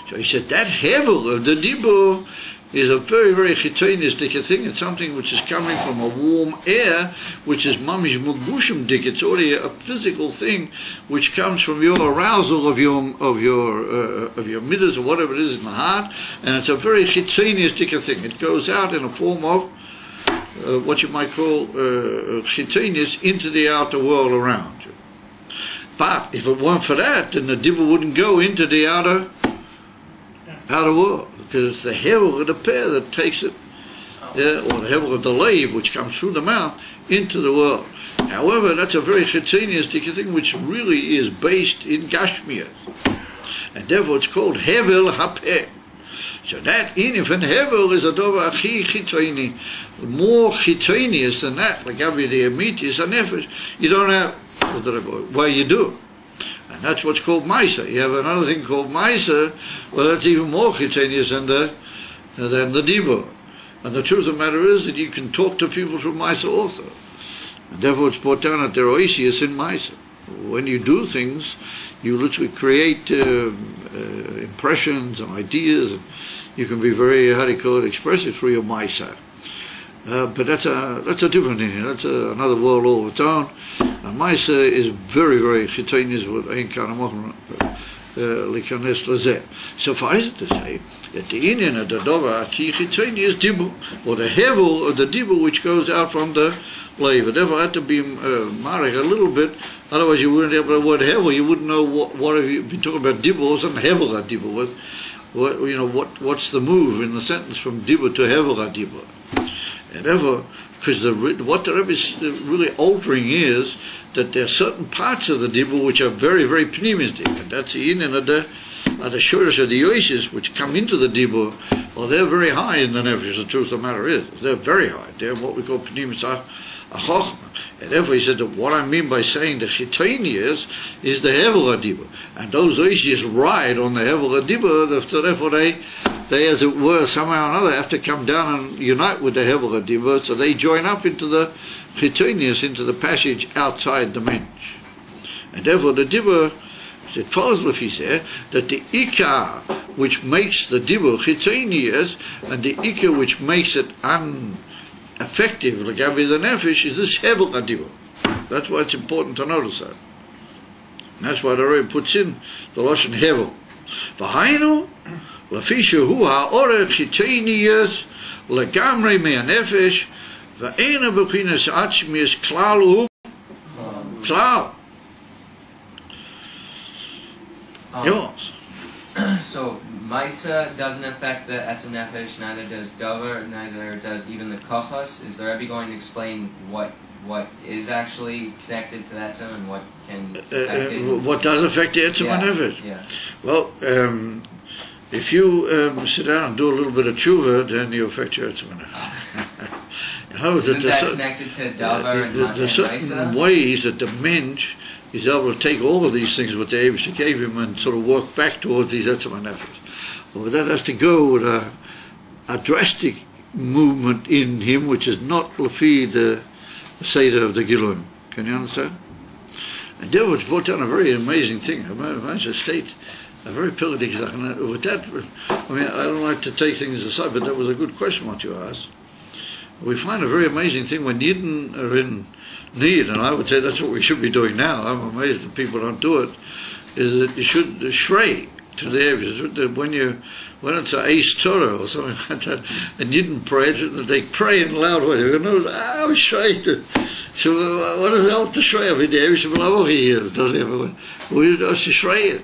So he said that hevel of the dibur is a very, very chitzonistic thing. It's something which is coming from a warm air, which is mamish mugushim dik. It's already a physical thing which comes from your arousal of your midas or whatever it is in the heart, and it's a very chitzonistic thing. It goes out in a form of what you might call chitzonis into the outer world around you. But if it weren't for that, then the dibur wouldn't go into the outer world, because it's the hevel of the pair that takes it or the hevel of the lave, which comes through the mouth into the world. However, that's a very chitzoniistic thing, which really is based in Gashmia, and therefore it's called hevel hapeh. So that if an hevel is a dover achi chitzoni, more chitzonius than that, like Gabi the emitis and nefesh, you don't have. Well, you do. And that's what's called Maisa. You have another thing called Maisa, well, that's even more chitzonius than the Dibur. And the truth of the matter is that you can talk to people through Maisa also. And therefore it's brought down that there are oisius in Maisa. When you do things, you literally create impressions and ideas, and you can be very, expressive through your Maisa. But that's a different thing. That's another world all of its own. And Maisa is very, very chitzonius with ein kana likanes lezeh. Suffice it to say that the inyan of the dover ki chitzoni is dibur, or the hevel of the dibur which goes out from the lave. Therefore, had to be marek a little bit. Otherwise, you wouldn't have the word hevel. You wouldn't know what have you been talking about dibur and hevel dibur. What's the move in the sentence from dibur to hevel dibur? And therefore, because what the Rebbe is really altering is that there are certain parts of the dibur which are very, very pneumistic, and that's the inyan of the shurish of the yoishis which come into the dibur. Well, they're very high in the nefesh. The truth of the matter is, they're very high. They're what we call pnimis achochma. And therefore, he said that what I mean by saying the chitzonius is the hevel dibur, and those yoishis ride on the hevel dibur. So therefore, they, as it were, somehow or another have to come down and unite with the hevel dibur, so they join up into the chitzonius, into the passage outside the mensch. And therefore, the dibur, it follows what he said, that the ikar which makes the dibur chitzonius, and the ikar which makes it effective, like Gabi the nefesh, is this hevel dibur. That's why it's important to notice that. And that's why the Rebbe puts in the lashon hevel. V'hainu lafisha hu ha'orech chitzonius legamrei me'anefesh v'eina b'chinas atzmius klal hu klal. Yours. So Maisa doesn't affect the Etzem Nefesh, neither does Dover, neither does even the Kochos. Is the Rebbe going to explain what is actually connected to the Etzem and what can affect it? What does affect the Etzem Nefesh? Yeah. Well, if you sit down and do a little bit of tshuva, then you affect your Etzem Nefesh. Isn't that connected to Dover and Maisa? There's certain ways that the mensch is able to take all of these things what the Eibishter gave him and sort of work back towards these Etzem Nefesh. Well, that has to go with a drastic movement in him, which is not lefi the Seder of the Giluim. Can you understand? And there was brought down a very amazing thing. I managed to state a very pivotal thing. With that, I mean, I don't like to take things aside, but that was a good question what you asked. We find a very amazing thing when Yidden are in need, and I would say that's what we should be doing now. I'm amazed that people don't do it. Is that you should shrei to the areas when it's a Eis Torah or something like that, and Yidden pray, they pray in loud way. They go, shrei. So what does it help to shrei? I mean, the Eibishter B'Lavochi here doesn't have we have to shrei it.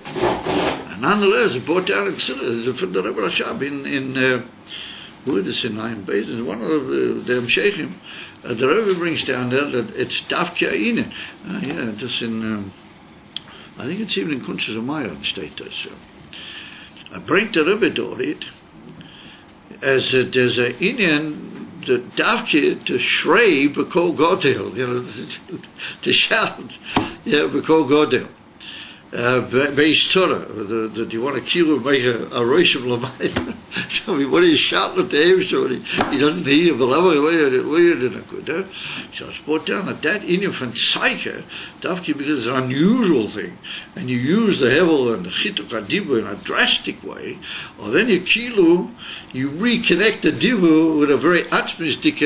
And nonetheless, it brought down in Chassidus from the Rebbe Rashab in who is this in Ein Beis? One of the Amshechim. The Rebbe brings down there that it's Dafke Ainen. Just in, I think it's even in Kunstz Zamayah state this. I bring the Rebbe to it as there's an Indian, the Dafke to shrei b'kol godel, to shout, b'kol godel. Beis Torah, that you want to kill and make a rosh of Lamai. So what are you shouting at the Eibishter when he doesn't hear the level where didn't good. So it's brought down that Indian from Tzaika, Dafki, because it's an unusual thing, and you use the Hevel and the Chituk HaDibur in a drastic way, or then you reconnect the Dibur with a very atzmistic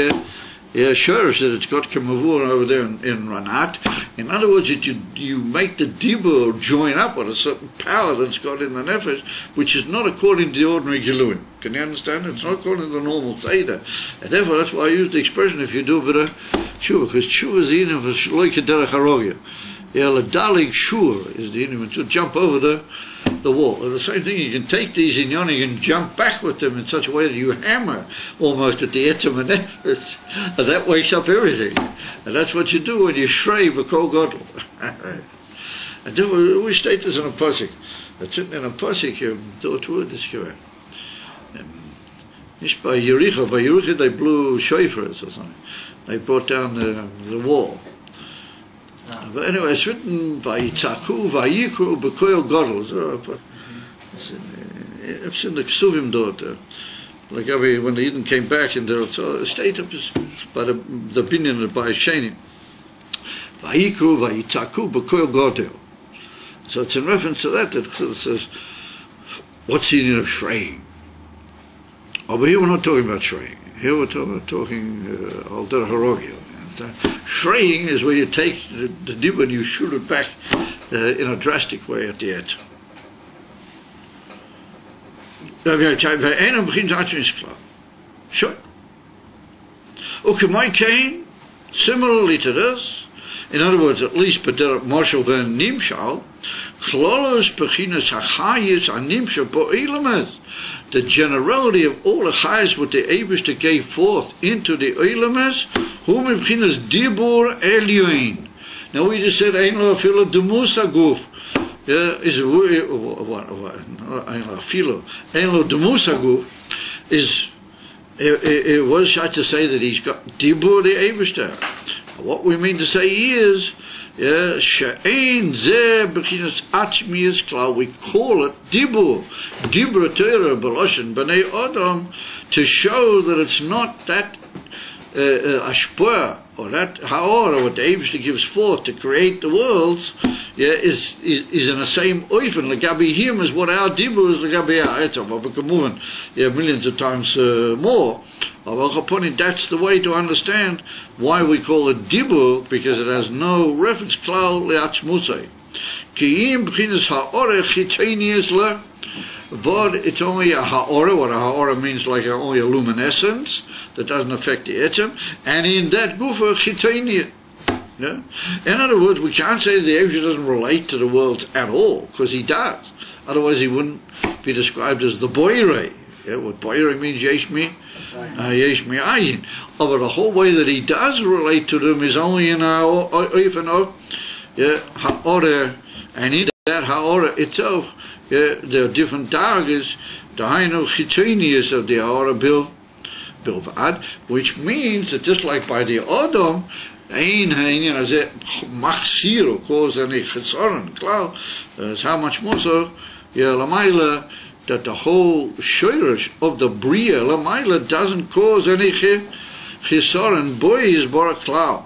shurish that it's got Kemavur over there in Ranat. In other words, you make the dibur join up with a certain power that's got in the nefesh, which is not according to the ordinary giluim. Can you understand? It's not according to the normal seder. And therefore, that's why I use the expression if you do a bit of tshuva, because tshuva is in of a shloike derech harogya. Dalig Shur is the Indian, to jump over the wall. The same thing, you can take these inyanim and jump back with them in such a way that you hammer almost at the etzem and nefesh, and that wakes up everything. And that's what you do when you shrei b'kol gadol. And then we state this in a pasuk. That's it in a pasuk. Dort word is given. By Yericho they blew shofars or something. They brought down the wall. But anyway, it's written Vayitzaku, Vayikru, B'koil Gadol. It's in the Ksuvim daughter. Like when the Eden came back in the state of by the binyan of Bayis Sheni. Vayikru, Vayitzaku, B'koil Gadol. So it's in reference to that it says, what's the meaning of shraying? Oh, but here we're not talking about shraying. Here we're talking al der harogio. Shraying is where you take the dib and you shoot it back in a drastic way at the end. Sure. Okay, my Cain, similarly to this, in other words, at least B'derech Moshel ben Nimshal, Klolos Bechinas Hachayis Animsha Bo'elamet, the generality of all the chayes what the Eibishter gave forth into the Eilames, whom Bechinas Dibur Elyoin. Now we just said Ein Lo Afilo Demusa Guf. Is Ein Lo Demusa Guf is it was shot to say that he's got Dibur the Eibishter. What we mean to say is, she'ein zeh b'chinas atzmiyus klal. We call it dibur Torah b'loshen b'nei Adam, to show that it's not that ashpah or that ha'or, or what the Eibishter gives forth to create the worlds, is in the same oifen. L'gabi him is what our dibur is l'gabi ha'etzam, but millions of times more. That's the way to understand why we call it dibur, because it has no reference klal le'atzmusay. Ki'im b'chinas ha'oreh chitonius le. But it's only a ha'oreh. What a ha'oreh means, like only a luminescence that doesn't affect the etzem, and in that gufa chitonius. Yeah? In other words, we can't say the Eibishter doesn't relate to the worlds at all, because he does. Otherwise, he wouldn't be described as the boirei. Yeah, what boirei means, yesh mi ayin. But the whole way that he does relate to them is only in our oifen of ha'oreh, and in that ha'oreh itself, there are different dargas, the hainu chitonius of the ha'oreh bilvad, which means that just like by the Adam, ein ha'inyan hazeh machsir, cause any chetzoron, klar, how much more so, l'mayla, that the whole shoyrish of the bria l'mayla doesn't cause any chisaron. Boy is bara klal.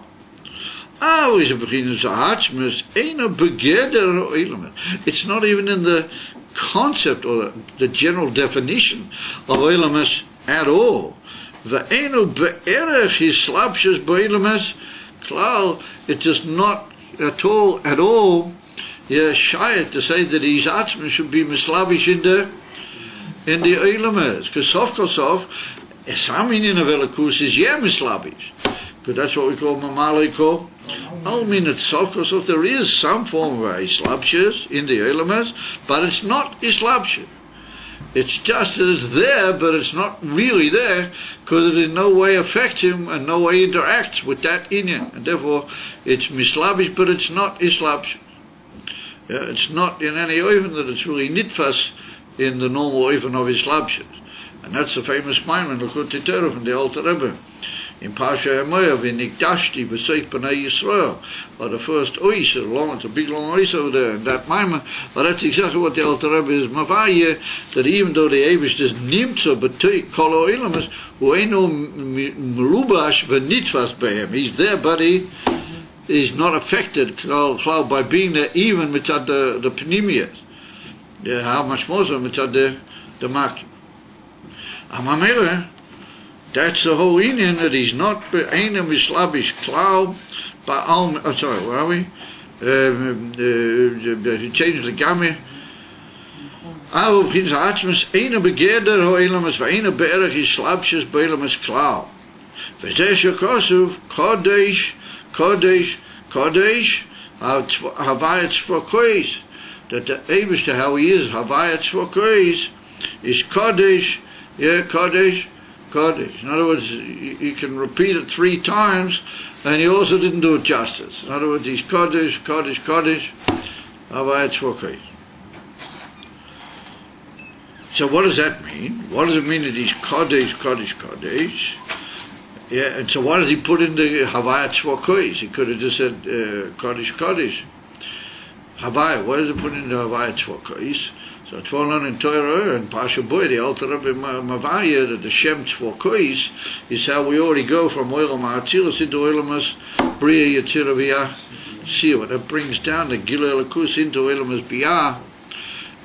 It's not even in the concept or the general definition of oilamas at all. It is not at all shayat to say that his atzma should be mislavish in the oilamas, because sof kosof some meaning of elikus is mislavish, because that's what we call mamalei kol. I'll mean that sof kosof there is some form of islabshus in the oilamas, but it's not islabshus. It's just that it's there, but it's not really there, because it in no way affects him and no way interacts with that inyan, and therefore it's mislavish, but it's not islabshus. It's not in any oifen that it's really nitfas in the normal oifen of islabshus. And that's the famous Maimon, L'Kutei Torah from the Alter Rebbe. In Pasha Emoyav, in Nikdashti, B'Seif B'nai Yisrael, or the first ois, it's a big long ois over there, in that Maimon. But that's exactly what the Alter Rebbe is mavayeh, that even though the Eibishter is nimtza b'tei kol ha'olamas, hu eino melubash v'nitfas behem. He's there, but he is not affected by being there, even mitzad the pnimiyas. How much more so mitzad the makim. Amamele, that's the whole inyan, that he's not einem islabish klal ba'al. Oh, sorry, where are we? He changed the gamme. Ahu b'chinas ha'atzmas eina begeder ha'elamas v'eina be'erech islabshus ba'elamas klal. V'zeh shekosuv kodesh, kodesh, kodesh, Havaya Tzvakois, that the Eibishter, how he is, Havaya Tzvakois, is Kodesh, Kodesh, Kodesh. In other words, you can repeat it 3 times, and he also didn't do it justice. In other words, he's Kodesh, Kodesh, Kodesh, Havaya Tzvakois. So what does that mean? What does it mean that he's Kodesh, Kodesh, Kodesh? Yeah, and so why does he put in the Havaya Tzvakois? He could have just said Kodesh, Kodesh. Havaya, why does he put in the Havaya Tzvakois? So it's well known in Torah and Pasha Boy, the Alter Rebbe Mavaya, that the Shem Tzvakois is how we already go from Olam HaAtzilus into Olamas Bria Yetzirah B'Yah Siyah. That brings down the Gilui Elokus into Olamas B'Yah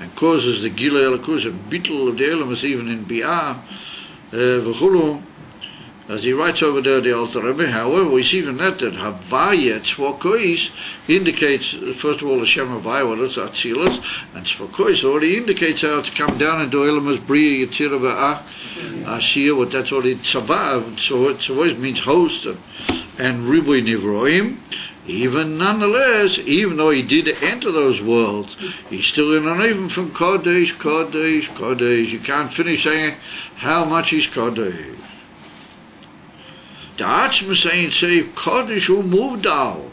and causes the Gilui Elokus and Bittul of the Olamas even in B'Yah V'chulu. As he writes over there, the Alter Rebbe, however, we see from that Havaya Tzvakois indicates, first of all, the Shem Havaya, what is Atzilus, and Tzvakois already indicates how it's come down into Elamas Bria Yetzirah B'Asiyah, what that's already Tzavav, so it always means host and Ribui Nivroim. Even nonetheless, even though he did enter those worlds, he's still in an even from Kodesh, Kodesh, Kodesh. You can't finish saying how much he's Kodesh. The Atzmus ain't say Kodesh u'muvdal,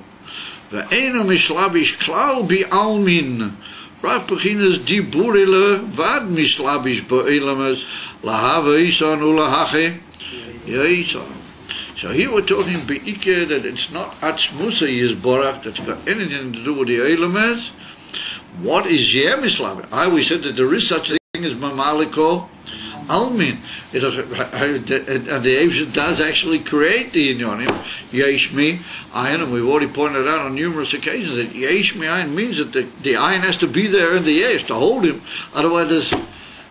ve'ena mishlabish klal bi'almin, rak bechinas diburile vad mishlabish ba'elamas, lahava isan ulahache ya'isan. So here we're talking be'ike that it's not Atzmusa Yisborach that's got anything to do with the elamas. What is Yeh mislabish? I always said that there is such a thing as Mamaliko Almin. And the Eibshter does actually create the Inyonim, Yesh Mi Ayin, and we've already pointed out on numerous occasions that Yesh Mi Ayin means that the Ayin has to be there in the Yesh to hold him, otherwise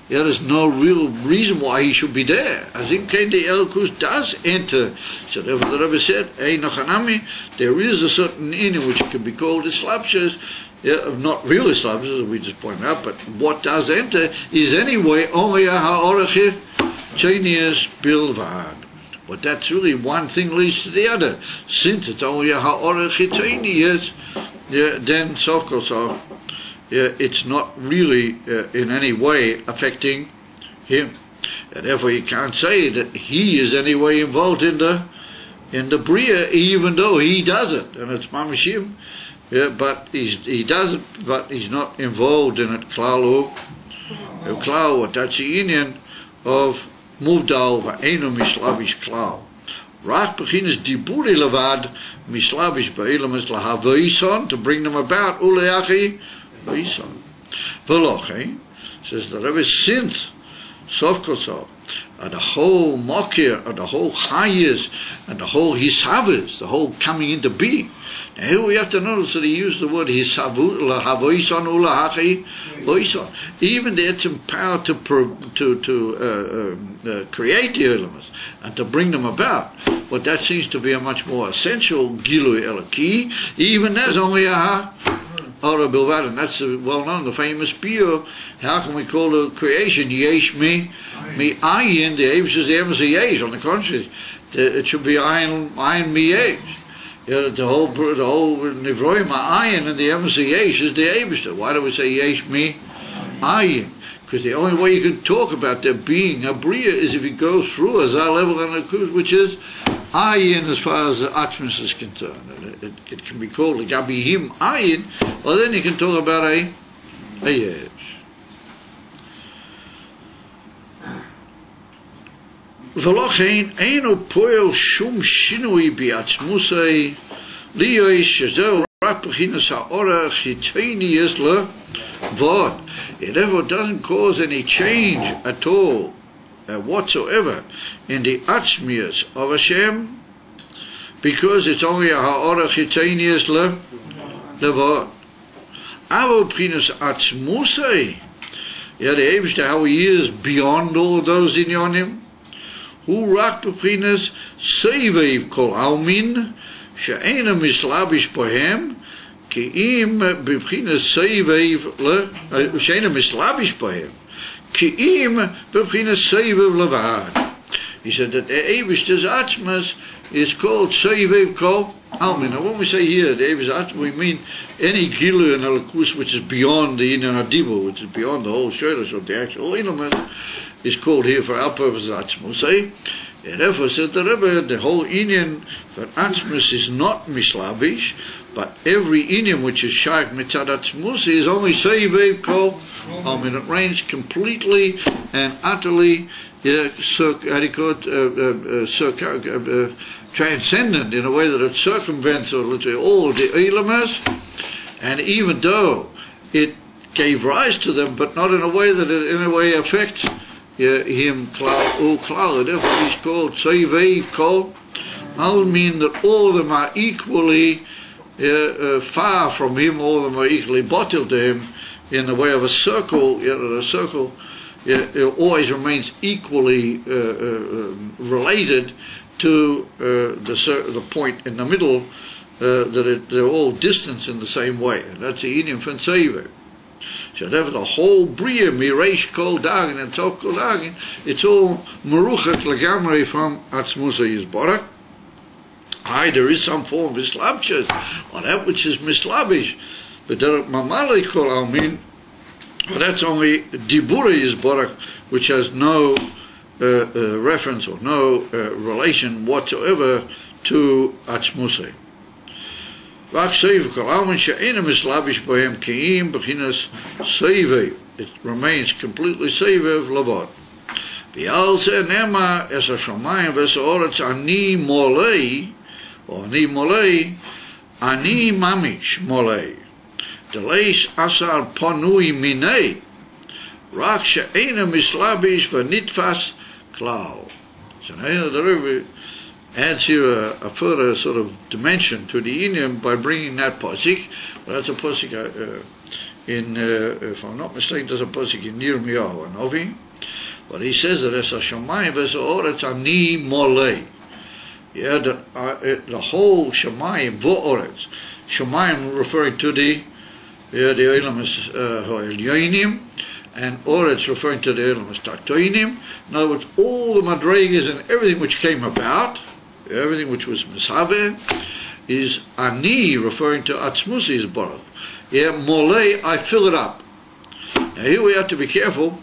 there's no real reason why he should be there. As in case the Elokus does enter, so therefore the Rebbe said, Ei Nochanami, there is a certain Inyan which can be called Islapshas, not real Islapshas, as we just pointed out, but what does enter is anyway only a Ha'orachir Chenias Bilvad. But that's really one thing leads to the other. Since it's only a Ha'orachir Chenias, then Sofkosov, it's not really in any way affecting him. And therefore you can't say that he is any way involved in the Bria, even though he does it. And it's Mamashim. But he does it, but he's not involved in it. Klal, that's the Indian of Muvdal va'enu mislavish klal. Rak bechinas diburi levad mislavish ba'elamas lahavayison, to bring them about uleachi vayison. Veloche, says the Rebbe, since Sof Kosov, the whole Mokir, the whole Chayas, and the whole Hisavas, the whole coming into being. Now here we have to notice that he used the word Hisavu, Lahavoison, Ulahachi, Voison. Even the Etzim power to create the elements and to bring them about. But that seems to be a much more essential Gilui Eloki. Even there's only a Ora Bilvad, and that's well known, the famous Bio. How can we call the creation Yesh Mi Ayin? The Avish is the Emes Yesh. On the contrary, it should be Ayin Mi Yesh. The whole Nivroim Ayin and the Emes Yesh is the Avish. Why do we say Yesh Mi Ayin? Because the only way you can talk about there being a Bria is if you go through a Zal level and a Kuz, which is Ayin as far as the Atmos is concerned. It can be called a Gabihim Ayin, or then you can talk about a Yesh. V'lochein einu poel shum shinui bi'atzmusei liyosh shezeu rak b'chinas ha'orach hitzeinius le'vod. It therefore doesn't cause any change at all whatsoever in the atzmius of Hashem, because it's only a ha'orach hitzeinius le'vod. Avo b'chinas atzmusei, the Eibshter, how he is beyond all those inyonim, who rak b'chinas seivev kol almin she'ena mislabish bohem ki'im b'chinas seivev she'ena mislabish bohem ki'im b'chinas seivev levad. He said that the Eibishter's Atzmas is called seivev kol Almin. Now when we say here, the Eibishter Atzmus, we mean any Gilu and Elokus which is beyond the Inyan Adibur, which is beyond the whole Shorish of the actual element, is called here for our purposes Atzmus. And therefore said the Rebbe, the whole Inyan for Atzmus is not Mislabish, but every Inyan which is Shaykh Mitzad Atzmus is only Seivev Kol Almin. It reigns completely and utterly transcendent in a way that it circumvents, or let's say, all the ilamas, and even though it gave rise to them, but not in a way that it in a way affects him klal. Therefore he's called Seivei Kol. I'll mean that all of them are equally far from him, all of them are equally bottled to him in the way of a circle. The circle it always remains equally related to the point in the middle, that they're all distanced in the same way. And that's the Inyan von Seiver. So therefore the whole Bria, Mireish Kol Dagin and Tov Kol Dagin, it's all Meruchet Legamrei from Atzmusa Yisborach. Aye, there is some form of Mislabshes, on that which is Mislabish, but there Mamalei Kol Almin, but that's only Dibura Yisborach, which has no reference or no relation whatsoever to Atzmusay. It remains completely Seivev Labot. Ani Molei, or Ani Molei, Ani Mamish Molei. Deleis Asar Ponui Minei. Rak she'ena mislabish v'nitfas klal. So now the Rebbe adds here a further sort of dimension to the Inyan by bringing that pasuk. Well, that's a pasuk in, if I'm not mistaken, there's a pasuk in Yirmiyahu and Novi. But he says that it's a Shamayim v'Oretz ani molei. Yeah, the whole Shamayim v'Oretz. Shamayim referring to the Elamis Ha'elyonim, and Oretz referring to the Elamis Taktoinim. In other words, all the Madregas and everything which came about, everything which was Mishaveh, is Ani referring to Atzmusi Yisborach. Yeah, Molei, I fill it up. Now here we have to be careful.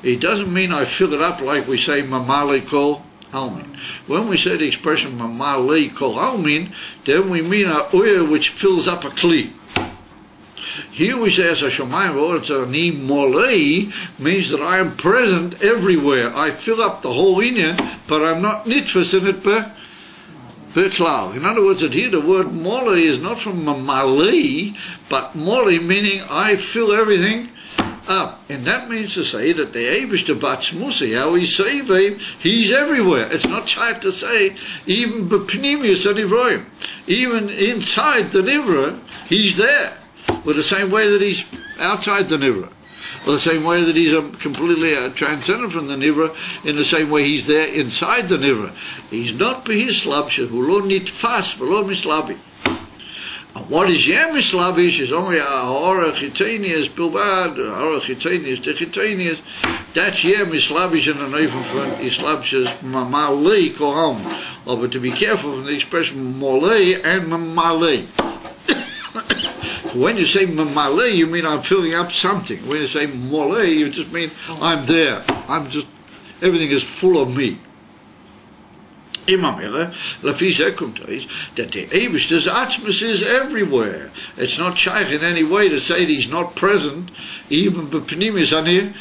It doesn't mean I fill it up like we say Mamale Kol Almin. When we say the expression Mamale Kol Almin, then we mean a oil which fills up a kli. Here we say as a Shamayim Oretz Ani Molei means that I am present everywhere. I fill up the whole Inyan, but I'm not nitfus in it per klal. In other words, here the word Molei is not from Malei, but Molei meaning I fill everything up. And that means to say that the Eibishter Batzmusi, how he saved, he's everywhere. It's not try to say, even B'pnimius Nivroim, even inside the Nivra, he's there. Well, the same way that he's outside the Nivra, or the same way that he's completely transcendent from the Nivra, in the same way he's there inside the Nivra. He's not b'hislabsh, who lo nitfas, v'lo mislabi. And what is yem mislabish is only ha'ora chitanias bilbad, ha'ora chitanias techitanias. That's yem mislabish in an even from islabsh's mamalei koham. Oh, but to be careful from the expression molei and mamalei. When you say Malay, you mean I'm filling up something. When you say Molay, you just mean I'm there. Everything is full of me. That the Eibishter's Atzmus is everywhere. It's not shaykh in any way to say that he's not present, even b'pnimis anir,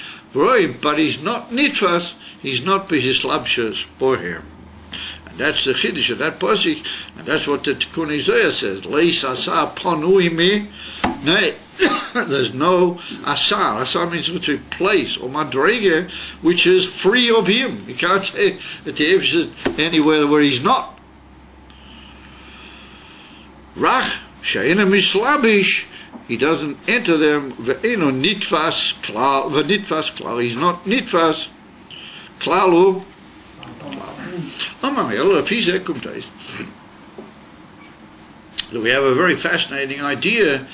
but he's not nitfas, he's not b'hislabshas for him. That's the Chiddush of that pasuk, and that's what the Tikkun Isaiah says. Leis asar ponui mi. Nay, there's no asar. Asar means to place, or madrega, which is free of him. You can't say that the Eibishter is anywhere where he's not. Rach she'ena mislabish. He doesn't enter them. Ve'eno nitfas klal. Ve'nitfas klal. He's not nitfas klalu. we have a very fascinating idea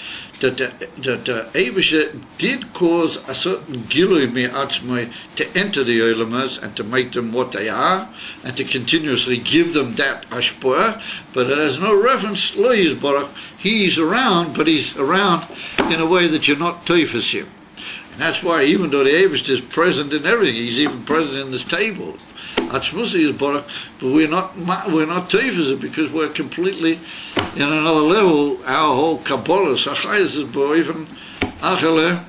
that the Eibusha did cause a certain Gilui Mi'atzmai to enter the Olamas and to make them what they are, and to continuously give them that Ashpoah, but it has no reference, Lo Yisborach, he's around, but he's around in a way that you're not teifus him. And that's why, even though the Eibusha is present in everything, he's even present in this table, Atzmusi Yisborach, but we're not teifus because we're completely in another level. Our whole Kabbalah, Sachayas, is even Achele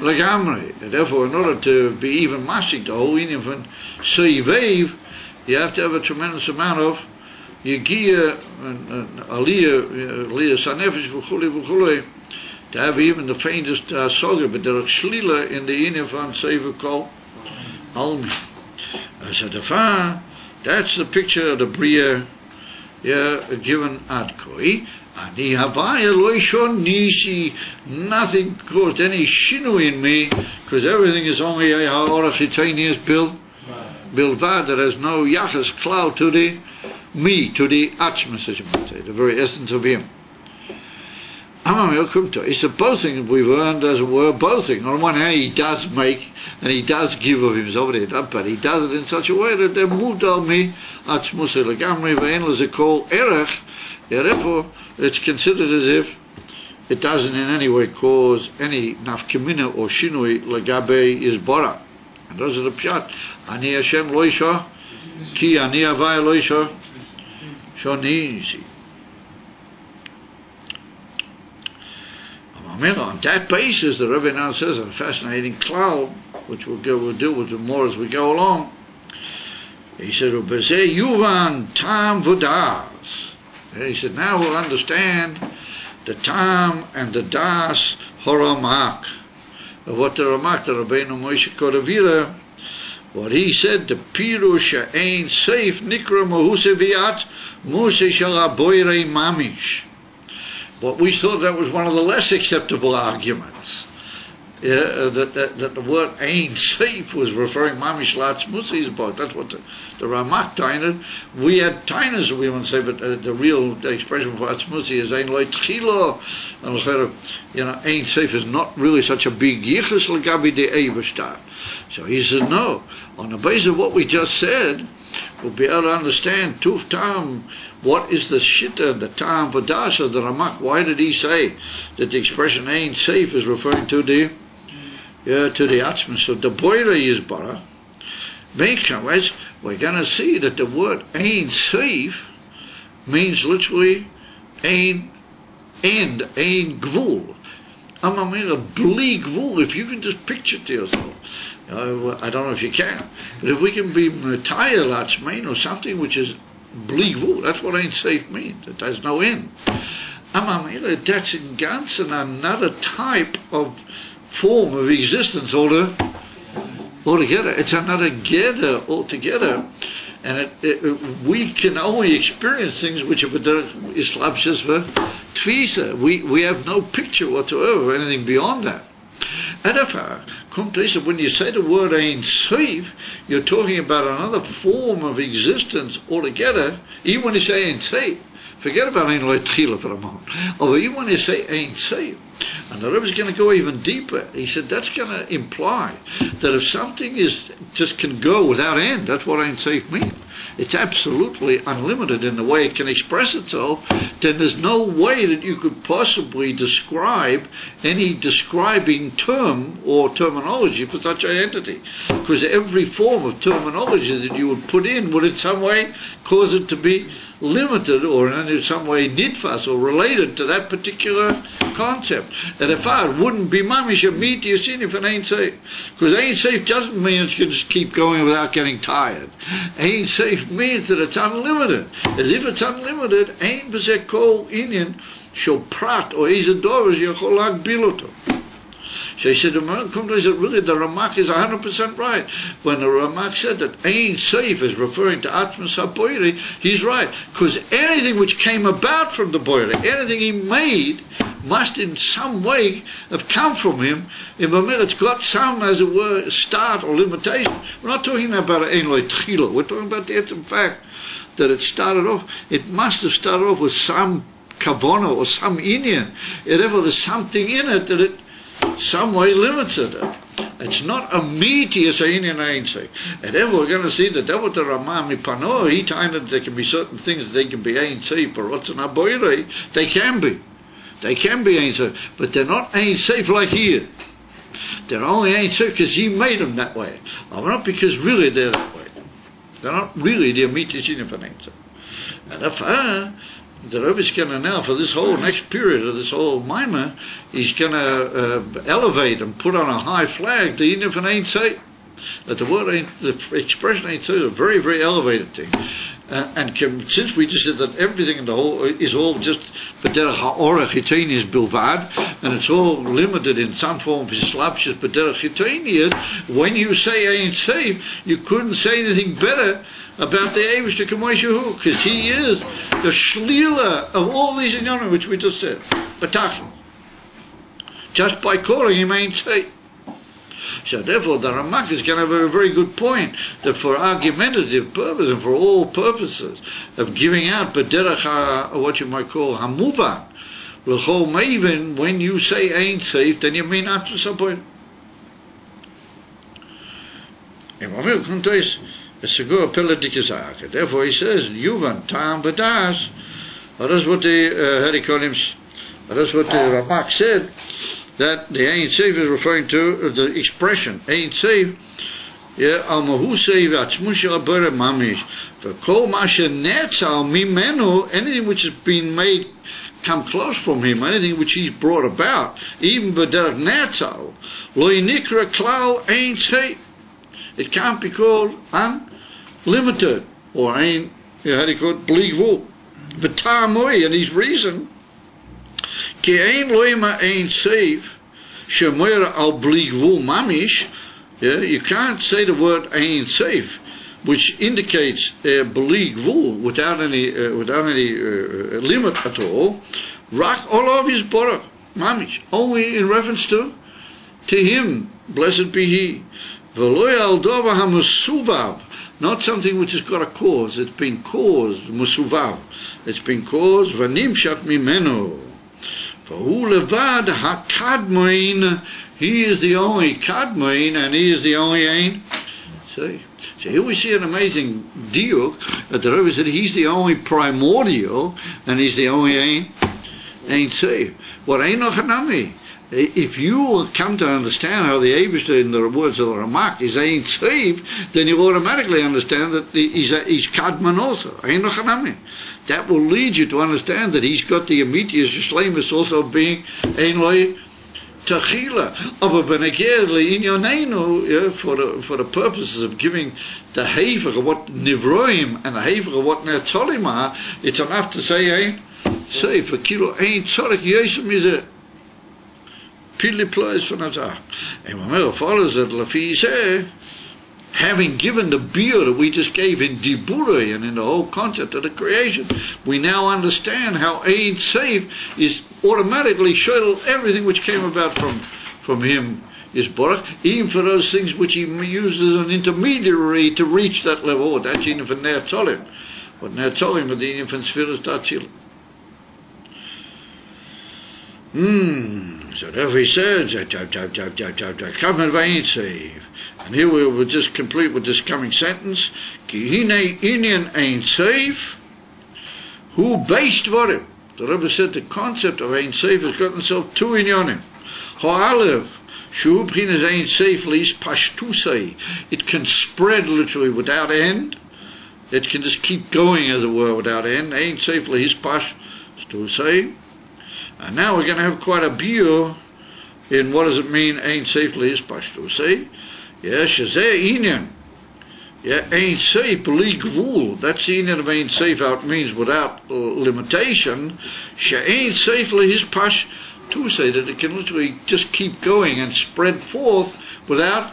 Legamri. And therefore, in order to be even masik, the whole Indian from Seivev, you have to have a tremendous amount of Yegiya and Aliyah Sanefesh v'chuli, to have even the faintest soga, but there are Shlila in the Indian from Seivev Kol Almi. So that's the picture of the Bria given ad koi. Ani havaya loishon nisi, nothing caused any shinu in me, because everything is only a orachitanius bilvad, that has no yachas cloud to the me, to the atzmas, as you might say, the very essence of him. It's a both thing we've earned, as it were, both things. On one hand, he does make and he does give of himself, but he does it in such a way that they're moved on me. Therefore, it's considered as if it doesn't in any way cause any nafkamina or shinui lagabe is bora. And those are the pshat. Ani Hashem loisha, ki ani avaya loisha, shoni. On that basis, the Rebbe now says, a fascinating cloud, which we'll deal with it more as we go along. He said, Yuvan Tam Vodas. He said, now we'll understand the Tam and the Das Horamak, of what the Ramak, the Rabbeinu Moshe Kodavira, what he said, the Pirush Ein Seif Nikra Mahuse Viat Mose Shalaboire Mamish. What we thought that was one of the less acceptable arguments, that the word Ein Seif was referring Mamish Latzmusi's book. That's what the Ramak tained. We had tainers, we wouldn't say, but the real expression for Atzmusi is Ein Loi Tchilo. And Ein Seif is not really such a big yichus l'gabi de Eivashtar. So he said, no. On the basis of what we just said, we'll be able to understand Tuf Tam, what is the Shitta and the Tam Vadas of the Ramak. Why did he say that the expression Ein Seif is referring to the Atzman? So the Boira is bara. We're going to see that the word Ein Seif means literally Ein end, Ein Gvul. A bli Gvul, if you can just picture it to yourself. I don't know if you can, but if we can be Matayah Latzmain or something which is bli Gvul, that's what Ein Seif means. It has no end. That's in Ganzen another type of form of existence altogether. It's another Geder altogether. And we can only experience things which are Islamshas for Tvisa. We have no picture whatsoever of anything beyond that. And when you say the word Ein Seif, you're talking about another form of existence altogether. Even when you say Ein Seif, forget about Ein Loi Tchila for a moment. Although even when you say Ein Seif, and the Rebbe is going to go even deeper. He said that's going to imply that if something just can go without end, that's what Ein Seif means. It's absolutely unlimited in the way it can express itself. Then there's no way that you could possibly describe any describing term or terminology for such an entity, because every form of terminology that you would put in would in some way cause it to be limited or in some way nidfas or related to that particular concept. And if I wouldn't be mamish meat you seen if it ain't safe, because ain't safe doesn't mean it's going to just keep going without getting tired. Ain't safe means that it's unlimited. As if it's unlimited, ain't bezek kol inyan shel prat or izador yachol lagbil oto. So he said, really the Ramak is 100% right. When the Ramak said that Ein Seif is referring to Atmas HaBoire, he's right. Because anything which came about from the Boire, anything he made, must in some way have come from him. In Bamir, it's got some, as it were, start or limitation. We're not talking about Ein Loi Tchila. We're talking about the fact that it started off, it must have started off with some kavana or some inyan. Therefore, there's something in it that it some way limits it. It's not a meaty as a inyan Ein Sof. And then we're going to see that what the Rama Mipano, he tied that there can be certain things that they can be Ein Sof, or what's an Aboirei, they can be. They can be Ein Sof, but they're not Ein Sof like here. They're only Ein Sof because he made them that way. Or not because really they're that way. They're not really the meaty inyan for Ein Sof. And if the Rebbe is going to now, for this whole next period of this whole Maimah, he's going to elevate and put on a high flag the inyan for Ein Sof. That the word, the expression Ein Sof is a very, very elevated thing. Since we just said that everything in the whole is all just b'derech ha'orach hitainius bilvad, and it's all limited in some form of slapshus b'derech hitainius, when you say Ein Sof, you couldn't say anything better about the Eibishter K'moishehu, because he is the shlila of all these inyanim which we just said. Batachim. Just by calling him Ein Sof. So therefore the Ramak is going to have a very good point that for argumentative purpose and for all purposes of giving out b'derech what you might call hamuvan l'chol meivin, when you say Ein Sof, then you mean up to some point. Therefore he says Yuvan Tam Badas. That's what the that's what the Ramak said, that the Ein Sof is referring to the expression Ein Sof. Al Mahusei v'atzmusha abere mamish v'kol masha netzal mimenu, anything which has been made come close from him, anything which he's brought about, even b'derech netzal lo yinikra klal Ein Sof. It can't be called unlimited or ein, how do you call it, bligvul. V'tamoi, and his reason, ki ein loima Ein Sof shemoyer al bligvul mamish. You can't say the word Ein Sof, which indicates bligvul without any limit at all. Rak olav is borach mamish, only in reference to him, blessed be he. Not something which has got a cause. It's been caused, musuvav. It's been caused, v'nimshach mimenu. V'hu levad hakadmoin. He is the only kadmoin, and he is the only ein. See? So here we see an amazing diuk that the Rebbe said he's the only primordial, and he's the only ein Sof. What ein ochanami? If you will come to understand how the Eibishter, in the words of the Ramak, is Ein Sof, then you automatically understand that he's Kadman also. Ein Ochanami. That will lead you to understand that he's got the Amitius Shleimus also being Ein Loi Tachila. For the purposes of giving the Hefer of what Nivroim and the Hefer of what Netzolim are, it's enough to say Ein Sof. For Kilo Ein Tzorek Yesem is it. Pili plays for Nazar. And Mamela follows that Lafi, having given the beer that we just gave in Dibure and in the whole concept of the creation, we now understand how Ein Sof is automatically showing everything which came about from him is Baruch, even for those things which he uses as an intermediary to reach that level. That's even for Ner Tolim. But Ner Tolim is the infant Sfiras Datzil. So therefore he says, and here we will just complete with this coming sentence. Ki hine inyan Ein Sof, who based for it. The Rebbe said the concept of Ein Sof has got himself two inyanim. Ha'alev, shu b'chinas Ein Sof leis pashtusei. It can spread literally without end. It can just keep going, as it were, without end. Ein Sof leis pashtusei. And now we're going to have quite a view in what does it mean, Ein Sof leis pashtusei. Yeah, shazeh inyan. Yeah, Ein Sof b'li gvul. That's the inyan of Ein Sof, how it means without limitation. She'ein Sof leis pashtusei, that it can literally just keep going and spread forth without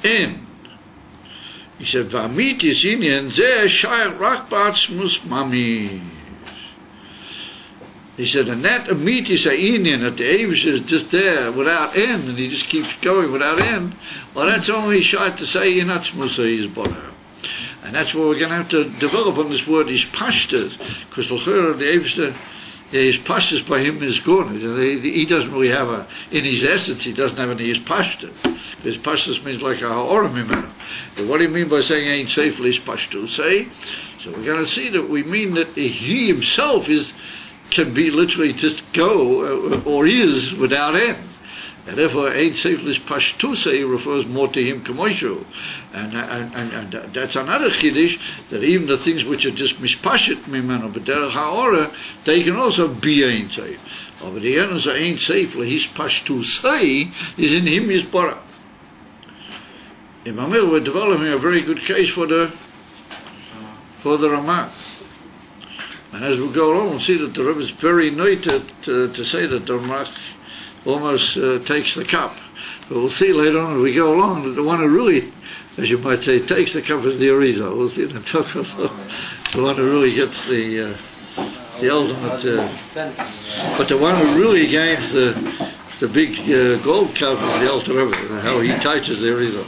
end. He said, V'amitis inyan zeh shayach rak ba'atzmus mamish. He said, and that amitis ha'inyan, that the Eibush is just there without end, and he just keeps going without end, well, that's only shayach to say in atzmus is bara. And that's what we're going to have to develop on this word, is pashtas, because the Eibush his pashtus by him is gone. He doesn't really have in his essence, he doesn't have any his pashtus. His pashtus means like a ha'ora mimenu. But what do you mean by saying ain't safe lish pashtus? Say, so we're going to see that we mean that he himself can be literally just go or is without end. And therefore, ain't safe lish pashtus refers more to him kamoshu. And that's another chiddush, that even the things which are just mishpashet mimenu, but derech ha'ora, they can also be ain't safe. But the end ain't safe, his pashtus is in him yisbarach. In Mamil, we're developing a very good case for the Ramah. And as we go along, we'll see that the Rebbe is very noted to say that the Ramah almost takes the cup. But we'll see later on as we go along that the one who really, as you might say, takes the cup is the Arizal. We'll see in the talk of the one who really gets the ultimate. But the one who really gains the big gold cup is the Alter Rebbe, how he touches the Arizal.